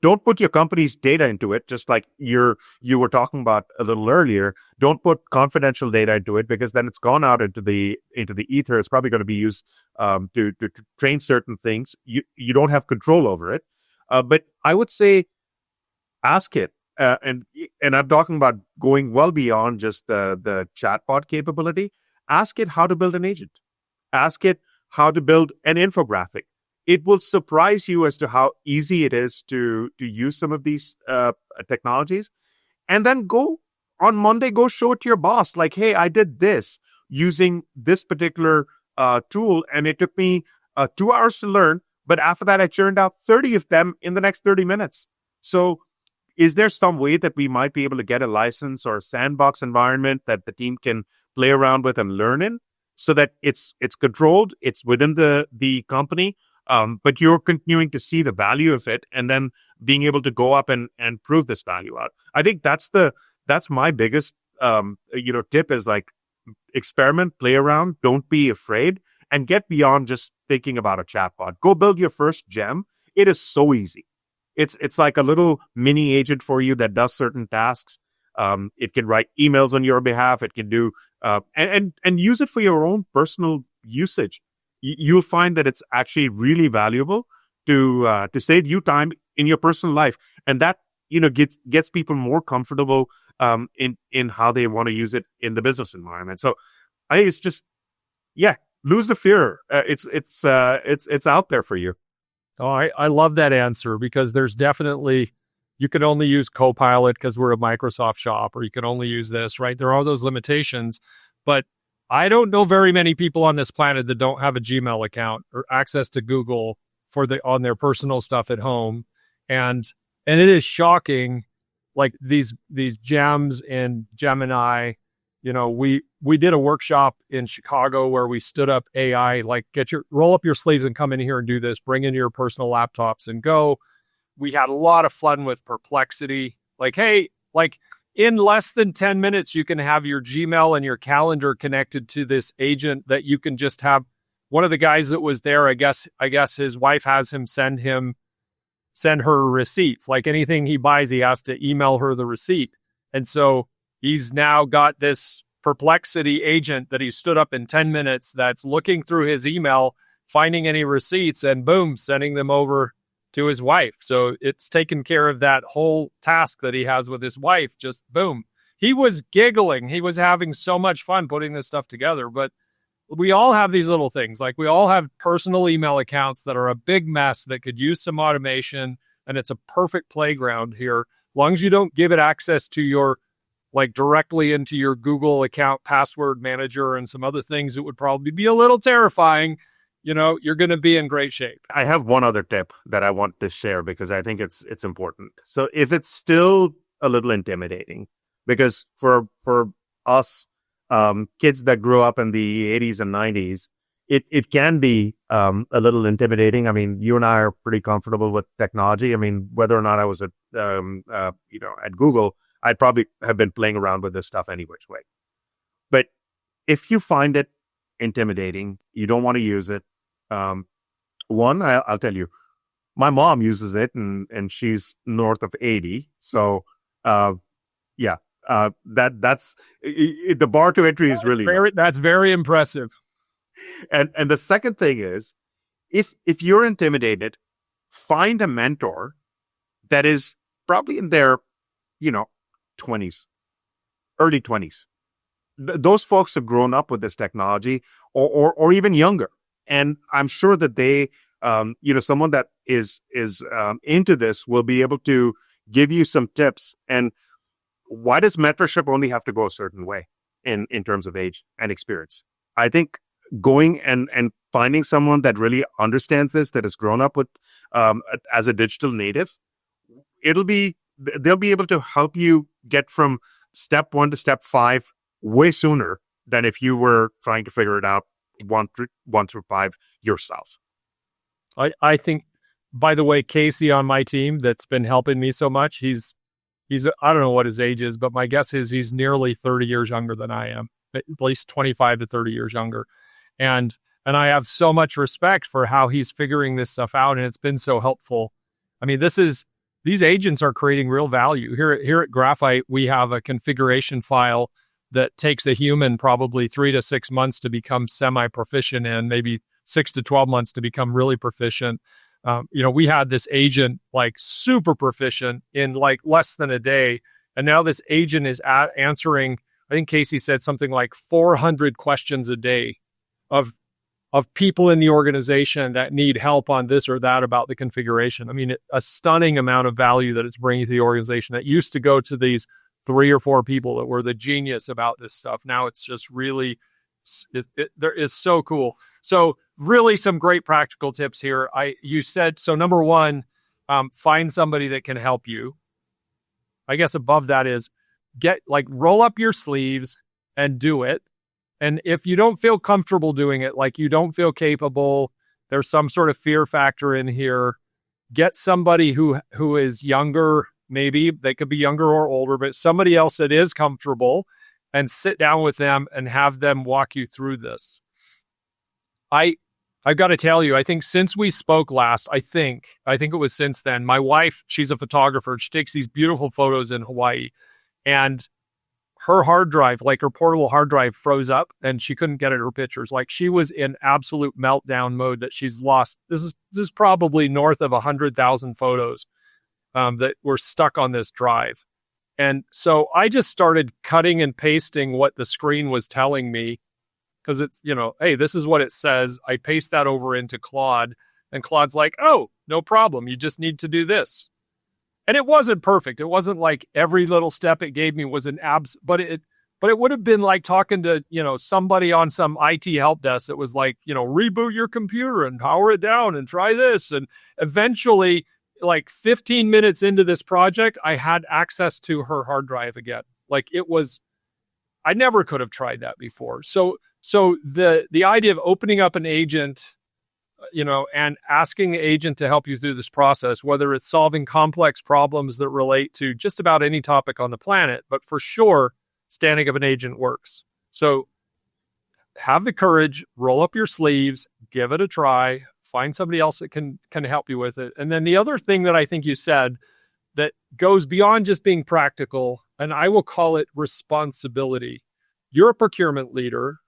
Don't put your company's data into it, just like you were talking about a little earlier. Don't put confidential data into it, because then it's gone out into the ether. It's probably going to be used to train certain things. You don't have control over it. But I would say ask it, and I'm talking about going well beyond just the chatbot capability. Ask it how to build an agent. Ask it how to build an infographic. It will surprise you as to how easy it is to use some of these technologies. And then on Monday, go show it to your boss. Like, hey, I did this using this particular tool, and it took me 2 hours to learn. But after that, I churned out 30 of them in the next 30 minutes. So is there some way that we might be able to get a license or a sandbox environment that the team can play around with and learn in, so that it's controlled, it's within the company, but you're continuing to see the value of it, and then being able to go up and prove this value out? I think that's my biggest tip, is like, experiment, play around, don't be afraid, and get beyond just thinking about a chatbot. Go build your first gem. It is so easy. It's like a little mini agent for you that does certain tasks. It can write emails on your behalf. It can do and use it for your own personal usage. You'll find that it's actually really valuable to save you time in your personal life, and that gets people more comfortable in how they want to use it in the business environment. So I think it's just, lose the fear. It's out there for you. Oh, I love that answer, because there's definitely, you can only use Copilot because we're a Microsoft shop, or you can only use this, right? There are those limitations, but I don't know very many people on this planet that don't have a Gmail account or access to Google on their personal stuff at home. And it is shocking, like these gems in Gemini. We did a workshop in Chicago where we stood up AI, like roll up your sleeves and come in here and do this, bring in your personal laptops and go. We had a lot of fun with Perplexity. Like, hey, like in less than 10 minutes, you can have your Gmail and your calendar connected to this agent that you can just have. One of the guys that was there, I guess his wife has him send her receipts. Like anything he buys, he has to email her the receipt. And so he's now got this Perplexity agent that he stood up in 10 minutes that's looking through his email, finding any receipts, and boom, sending them over to his wife. So it's taken care of that whole task that he has with his wife. Just boom. He was giggling. He was having so much fun putting this stuff together. But we all have these little things. Like, we all have personal email accounts that are a big mess that could use some automation. And it's a perfect playground here. As long as you don't give it access to your, like, directly into your Google account password manager and some other things, it would probably be a little terrifying. You're going to be in great shape. I have one other tip that I want to share, because I think it's important. So if it's still a little intimidating, because for us, kids that grew up in the 80s and 90s, it can be a little intimidating. I mean, you and I are pretty comfortable with technology. I mean, whether or not I was at Google, I'd probably have been playing around with this stuff any which way. But if you find it intimidating, you don't want to use it. One, I'll tell you, my mom uses it, and she's north of 80. So, that's the bar to entry is really low. That's very impressive. And the second thing is, if you're intimidated, find a mentor that is probably in their 20s, early 20s. Those folks have grown up with this technology, or even younger. And I'm sure that they, someone that is into this will be able to give you some tips. And why does mentorship only have to go a certain way in terms of age and experience? I think going and finding someone that really understands this, that has grown up with as a digital native, they'll be able to help you get from step 1 to step 5 way sooner than if you were trying to figure it out 1 through 5 yourself. I think, by the way, Casey on my team that's been helping me so much, he's I don't know what his age is, but my guess is he's nearly 30 years younger than I am, at least 25 to 30 years younger. And I have so much respect for how he's figuring this stuff out, and it's been so helpful. I mean, these agents are creating real value. Here at Graphite, we have a configuration file that takes a human probably 3 to 6 months to become semi-proficient in, maybe 6 to 12 months to become really proficient. We had this agent like super proficient in like less than a day. And now this agent is answering, I think Casey said something like 400 questions a day of people in the organization that need help on this or that about the configuration. I mean, a stunning amount of value that it's bringing to the organization that used to go to these 3 or 4 people that were the genius about this stuff. Now it's just really, there is so cool. So really some great practical tips here. You said, so number 1, find somebody that can help you. I guess above that is roll up your sleeves and do it. And if you don't feel comfortable doing it, like you don't feel capable, there's some sort of fear factor in here, get somebody who is younger, maybe they could be younger or older, but somebody else that is comfortable, and sit down with them and have them walk you through this. I've got to tell you, I think since we spoke last, I think it was since then, my wife, she's a photographer. She takes these beautiful photos in Hawaii, and her hard drive, like her portable hard drive, froze up and she couldn't get at her pictures. Like she was in absolute meltdown mode that she's lost. This is probably north of 100,000 photos that were stuck on this drive. And so I just started cutting and pasting what the screen was telling me, because it's, hey, this is what it says. I paste that over into Claude, and Claude's like, oh, no problem. You just need to do this. And it wasn't perfect. It wasn't like every little step it gave me was an but it would have been like talking to, somebody on some IT help desk that was like, reboot your computer and power it down and try this. And eventually, like 15 minutes into this project, I had access to her hard drive again. Like I never could have tried that before. So the idea of opening up an agent, and asking the agent to help you through this process, whether it's solving complex problems that relate to just about any topic on the planet, but for sure, standing up an agent works. So have the courage, roll up your sleeves, give it a try, find somebody else that can help you with it. And then the other thing that I think you said that goes beyond just being practical, and I will call it responsibility. You're a procurement leader.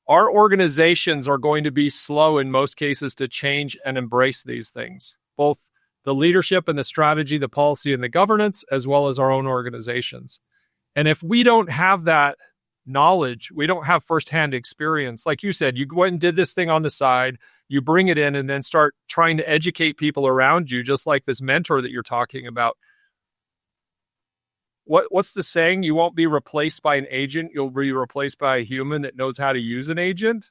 Our organizations are going to be slow in most cases to change and embrace these things, both the leadership and the strategy, the policy and the governance, as well as our own organizations. And if we don't have that knowledge, we don't have firsthand experience. Like you said, you went and did this thing on the side, you bring it in and then start trying to educate people around you, just like this mentor that you're talking about. What's the saying? You won't be replaced by an agent. You'll be replaced by a human that knows how to use an agent.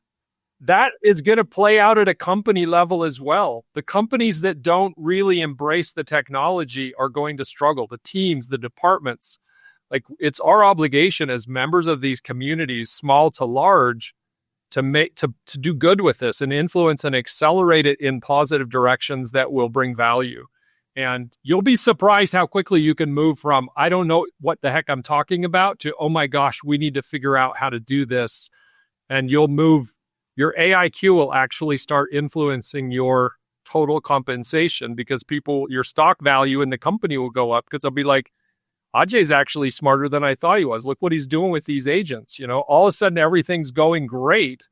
That is going to play out at a company level as well. The companies that don't really embrace the technology are going to struggle. The teams, the departments, like it's our obligation as members of these communities, small to large, to do good with this and influence and accelerate it in positive directions that will bring value. And you'll be surprised how quickly you can move from, I don't know what the heck I'm talking about, to, oh my gosh, we need to figure out how to do this. And you'll move, your AIQ will actually start influencing your total compensation, because your stock value in the company will go up, because they'll be like, Ajay's actually smarter than I thought he was. Look what he's doing with these agents. All of a sudden everything's going great,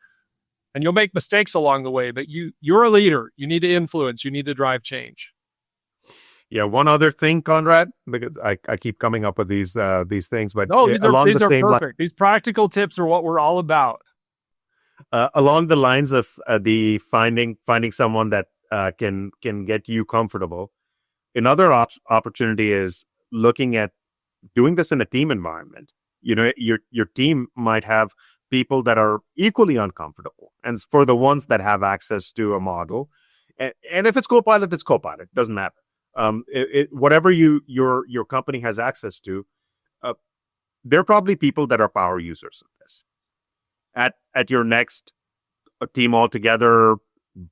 and you'll make mistakes along the way, but you're a leader. You need to influence, you need to drive change. Yeah, one other thing, Conrad, because I keep coming up with these things, but no, these are perfect. These practical tips are what we're all about. Along the lines of the finding someone that can get you comfortable. Another opportunity is looking at doing this in a team environment. Your team might have people that are equally uncomfortable, and for the ones that have access to a model, and if it's Copilot, it's Copilot. Doesn't matter. Whatever your company has access to, there are probably people that are power users of this. At your next team all together,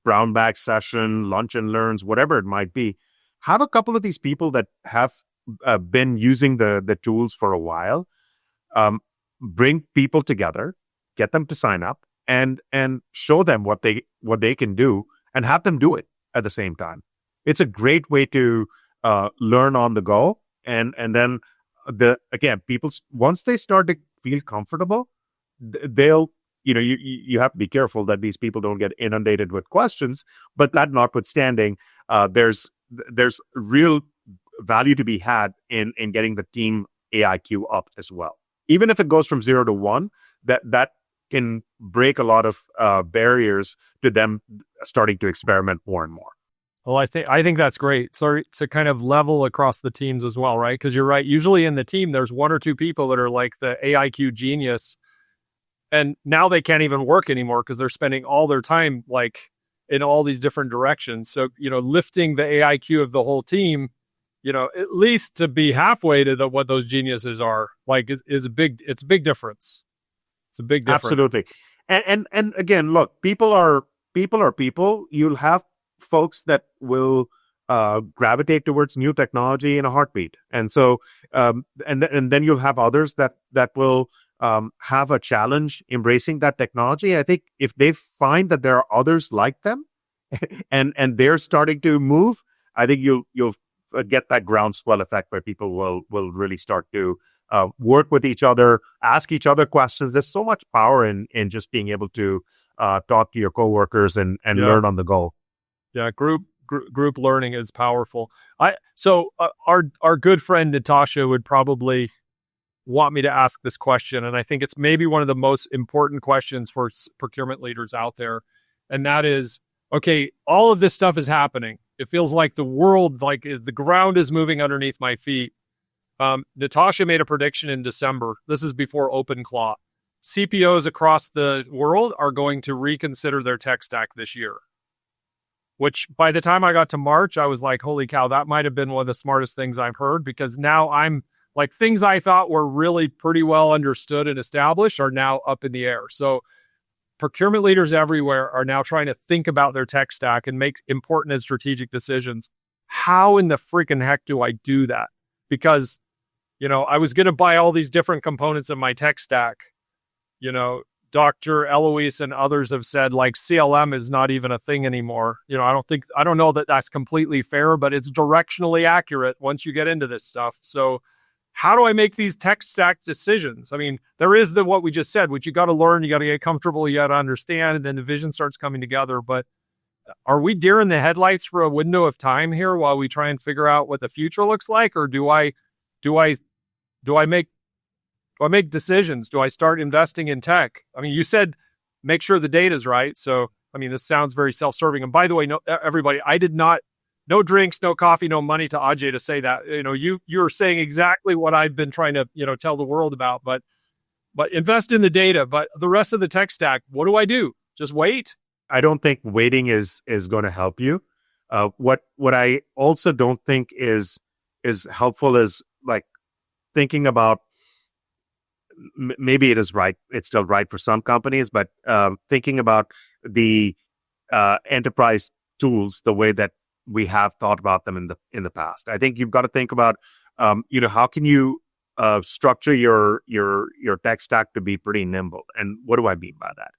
brown bag session, lunch and learns, whatever it might be, have a couple of these people that have been using the tools for a while. Bring people together, get them to sign up, and show them what they can do, and have them do it at the same time. It's a great way to learn on the go, and then people, once they start to feel comfortable, they'll you have to be careful that these people don't get inundated with questions. But that notwithstanding, there's real value to be had in getting the team AIQ up as well. Even if it goes from 0 to 1, that can break a lot of barriers to them starting to experiment more and more. Well, I think that's great. So to kind of level across the teams as well, right? Because you're right. Usually in the team, there's one or two people that are like the AIQ genius, and now they can't even work anymore because they're spending all their time like in all these different directions. So lifting the AIQ of the whole team at least to be halfway to what those geniuses are, like is a big difference. It's a big difference. Absolutely. And again, look, people are people. You'll have folks that will gravitate towards new technology in a heartbeat. And so, and then you'll have others that will have a challenge embracing that technology. I think if they find that there are others like them and they're starting to move, I think you'll get that groundswell effect where people will really start to work with each other, ask each other questions. There's so much power in just being able to talk to your coworkers and learn on the go. Yeah, group learning is powerful. So our good friend Natasha would probably want me to ask this question, and I think it's maybe one of the most important questions for procurement leaders out there, and that is, okay, all of this stuff is happening. It feels like the world, the ground is moving underneath my feet. Natasha made a prediction in December. This is before OpenClaw. CPOs across the world are going to reconsider their tech stack this year. Which by the time I got to March, I was like, holy cow, that might have been one of the smartest things I've heard, because now I'm like, things I thought were really pretty well understood and established are now up in the air. So procurement leaders everywhere are now trying to think about their tech stack and make important and strategic decisions. How in the freaking heck do I do that? Because, I was going to buy all these different components of my tech stack. Dr. Eloise and others have said CLM is not even a thing anymore. I don't know that that's completely fair, but it's directionally accurate once you get into this stuff. So how do I make these tech stack decisions? I mean, there is what we just said, which you got to learn, you got to get comfortable, you got to understand, and then the vision starts coming together. But are we deer in the headlights for a window of time here while we try and figure out what the future looks like? Or do I make decisions? Do I start investing in tech? I mean, you said make sure the data's right. So, I mean, this sounds very self-serving. And by the way, everybody, I did not, no drinks, no coffee, no money to Ajay to say that. You're saying exactly what I've been trying to, tell the world about. But invest in the data. But the rest of the tech stack, what do I do? Just wait? I don't think waiting is going to help you. What I also don't think is helpful is thinking about, maybe it is right. It's still right for some companies, but thinking about the enterprise tools the way that we have thought about them in the past. I think you've got to think about, how can you structure your tech stack to be pretty nimble. And what do I mean by that?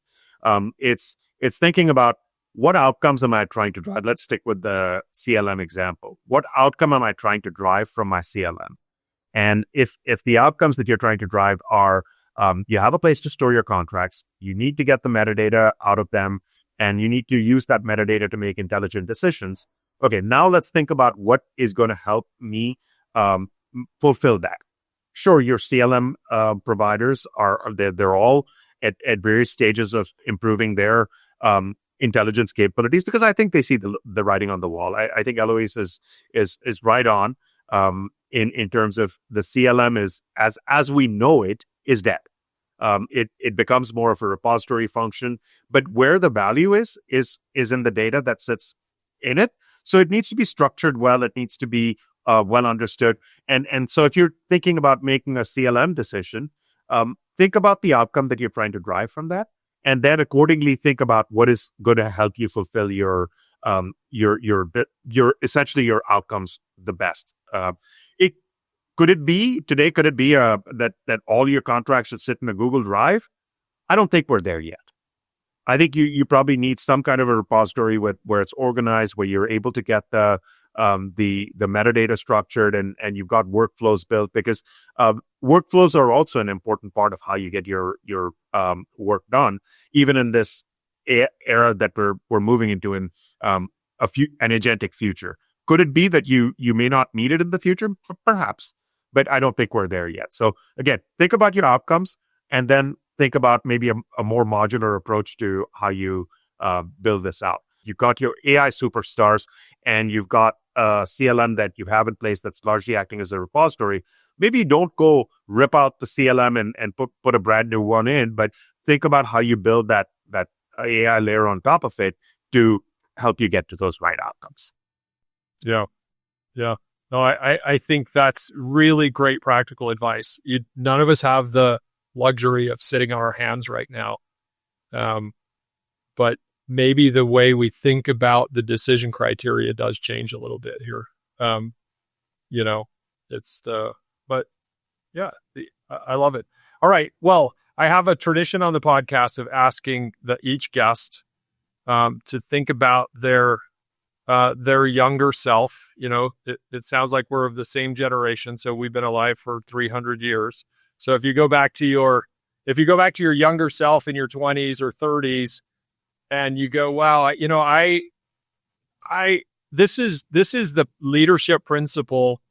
It's thinking about what outcomes am I trying to drive. Let's stick with the CLM example. What outcome am I trying to drive from my CLM? And if the outcomes that you're trying to drive are, you have a place to store your contracts, you need to get the metadata out of them, and you need to use that metadata to make intelligent decisions. Okay, now let's think about what is going to help me fulfill that. Sure, your CLM providers they're all at various stages of improving their intelligence capabilities, because I think they see the writing on the wall. I think Eloise is right on. In terms of the CLM is as we know it is dead. It becomes more of a repository function, but where the value is in the data that sits in it. So it needs to be structured well. It needs to be well understood. And so if you're thinking about making a CLM decision, think about the outcome that you're trying to drive from that, and then accordingly think about what is going to help you fulfill your essentially your outcomes the best. Could it be that all your contracts should sit in a Google Drive? I don't think we're there yet. I think you probably need some kind of a repository where it's organized, where you're able to get the metadata structured and you've got workflows built, because workflows are also an important part of how you get your work done, even in this era that we're moving into an agentic future. Could it be that you may not need it in the future? Perhaps, but I don't think we're there yet. So again, think about your outcomes, and then think about maybe a more modular approach to how you build this out. You've got your AI superstars, and you've got a CLM that you have in place that's largely acting as a repository. Maybe you don't go rip out the CLM and put a brand new one in, but think about how you build that AI layer on top of it to help you get to those right outcomes. Yeah. No, I think that's really great practical advice. None of us have the luxury of sitting on our hands right now. But maybe the way we think about the decision criteria does change a little bit here. But yeah, I love it. All right. Well, I have a tradition on the podcast of asking each guest to think about their younger self. It sounds like we're of the same generation, so we've been alive for 300 years. So if you go back to your younger self in your 20s or 30s, and you go, wow, this is the leadership principle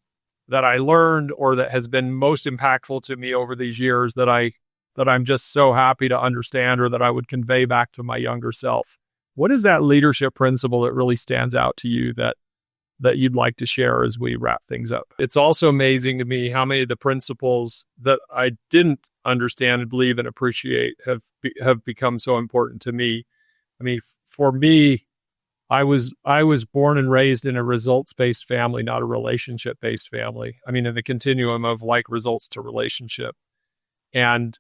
that I learned, or that has been most impactful to me over these years, that I'm just so happy to understand, or that I would convey back to my younger self. What is that leadership principle that really stands out to you that you'd like to share as we wrap things up? It's also amazing to me how many of the principles that I didn't understand and believe and appreciate have become so important to me. I mean, for me, I was born and raised in a results-based family, not a relationship-based family. I mean, in the continuum of like results to relationship. And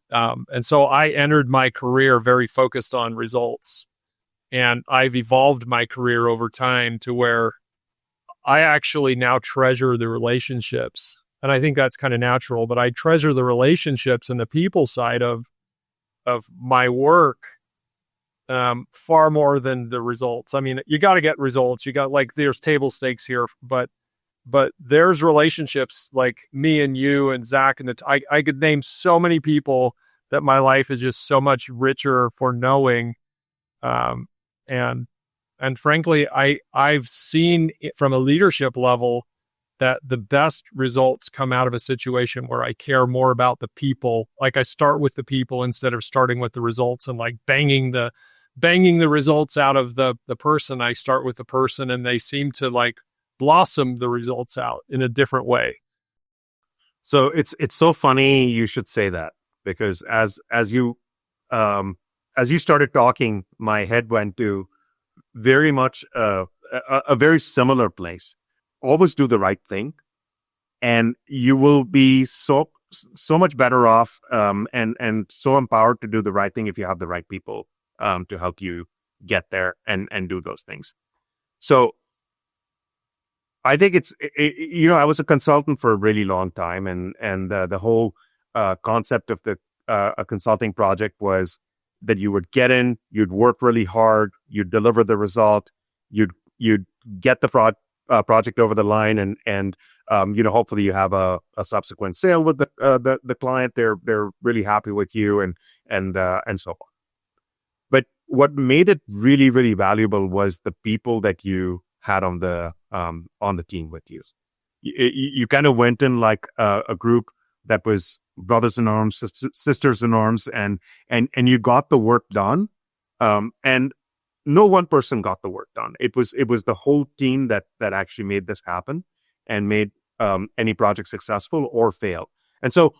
so I entered my career very focused on results. And I've evolved my career over time to where I actually now treasure the relationships. And I think that's kind of natural, but I treasure the relationships and the people side of my work far more than the results. I mean, you got to get results. You got, like, there's table stakes here, but there's relationships, like me and you and Zach, and I could name so many people that my life is just so much richer for knowing. And frankly, I've seen it from a leadership level that the best results come out of a situation where I care more about the people. Like, I start with the people instead of starting with the results and like banging the results out of the person. I start with the person, and they seem to like blossom the results out in a different way. So it's so funny you should say that, because as you started talking, my head went to very much a very similar place. Always do the right thing, and you will be so much better off and so empowered to do the right thing if you have the right people to help you get there and do those things. So I think I was a consultant for a really long time, and the whole concept of a consulting project was that you would get in, you'd work really hard, you'd deliver the result, you'd get the project over the line, and hopefully you have a subsequent sale with the client. They're really happy with you, and so on. But what made it really, really valuable was the people that you had on the team with you. You kind of went in like a group that was brothers in arms, sisters in arms, and you got the work done. And no one person got the work done. It was the whole team that actually made this happen and made any project successful or fail. And so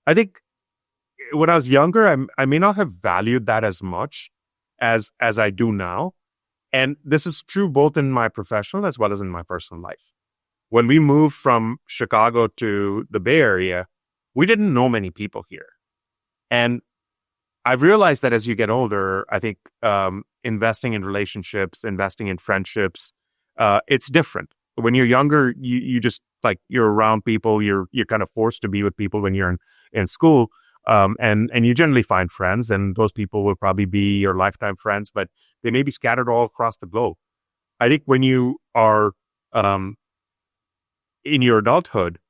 I think when I was younger, I may not have valued that as much as I do now. And this is true both in my professional as well as in my personal life. When we moved from Chicago to the Bay Area, we didn't know many people here. And I've realized that as you get older, I think investing in relationships, investing in friendships, it's different. When you're younger, you just like, you're around people, you're kind of forced to be with people when you're in school. And you generally find friends, and those people will probably be your lifetime friends, but they may be scattered all across the globe. I think when you are in your adulthood,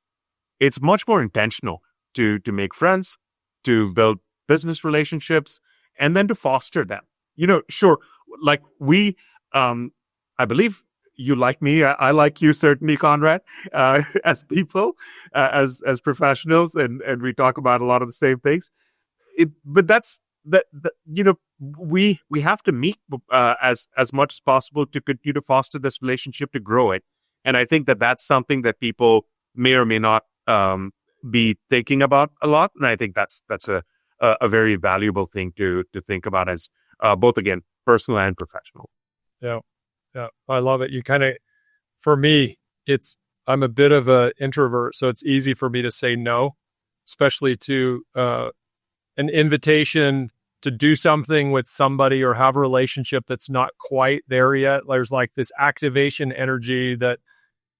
it's much more intentional to make friends, to build business relationships, and then to foster them. Sure, like I believe you like me. I like you, certainly, Conrad, as people, as professionals, and we talk about a lot of the same things. But that's that. We have to meet as much as possible to continue to foster this relationship, to grow it. And I think that that's something that people may or may not be thinking about a lot. And I think that's a very valuable thing to think about as both, again, personal and professional. Yeah. Yeah, I love it. You kind of, for me, it's I'm a bit of an introvert, so it's easy for me to say no, especially to an invitation to do something with somebody or have a relationship that's not quite there yet. There's like this activation energy that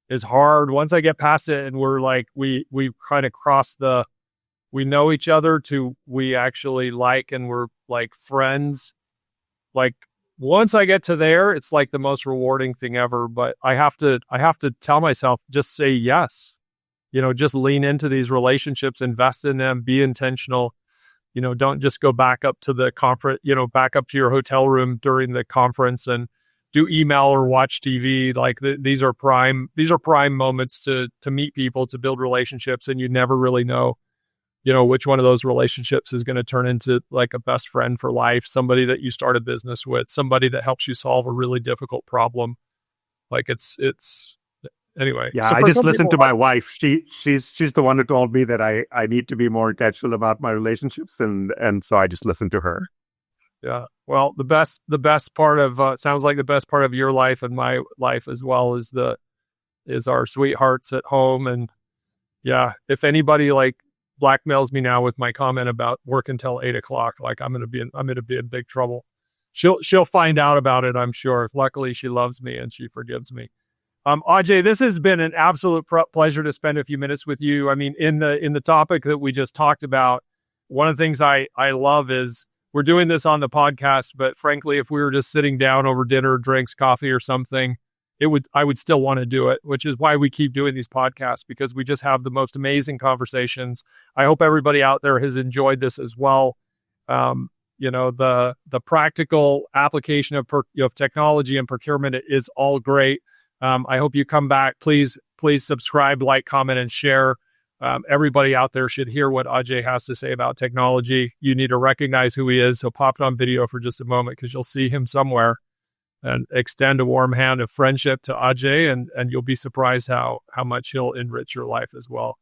is hard. Once I get past it and we're like, we kind of cross we know each other to we actually like and we're like friends. Like once I get to there, it's like the most rewarding thing ever. But I have to tell myself, just say yes. Just lean into these relationships, invest in them, be intentional. Don't just go back up to the conference, back up to your hotel room during the conference and do email or watch TV. Like these are prime moments to meet people, to build relationships. And you never really know, which one of those relationships is going to turn into like a best friend for life, somebody that you start a business with, somebody that helps you solve a really difficult problem. Like it's anyway. Yeah, so I just listened to my wife. She's the one who told me that I need to be more intentional about my relationships, and so I just listened to her. Yeah. Well, the best part of sounds like the best part of your life and my life as well is our sweethearts at home. And yeah, if anybody like blackmails me now with my comment about work until 8:00, like I'm gonna be in big trouble. She'll find out about it, I'm sure. Luckily, she loves me and she forgives me. Ajay, this has been an absolute pleasure to spend a few minutes with you. I mean, in the topic that we just talked about, one of the things I love is we're doing this on the podcast, but frankly, if we were just sitting down over dinner, drinks, coffee or something, I would still want to do it, which is why we keep doing these podcasts, because we just have the most amazing conversations. I hope everybody out there has enjoyed this as well. The practical application of technology and procurement is all great. I hope you come back. Please subscribe, like, comment, and share. Everybody out there should hear what Ajay has to say about technology. You need to recognize who he is. He'll pop it on video for just a moment because you'll see him somewhere, and extend a warm hand of friendship to Ajay, and you'll be surprised how much he'll enrich your life as well.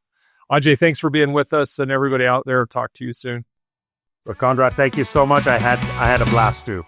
Ajay, thanks for being with us, and everybody out there, talk to you soon. Well, Conrad, thank you so much. I had a blast too.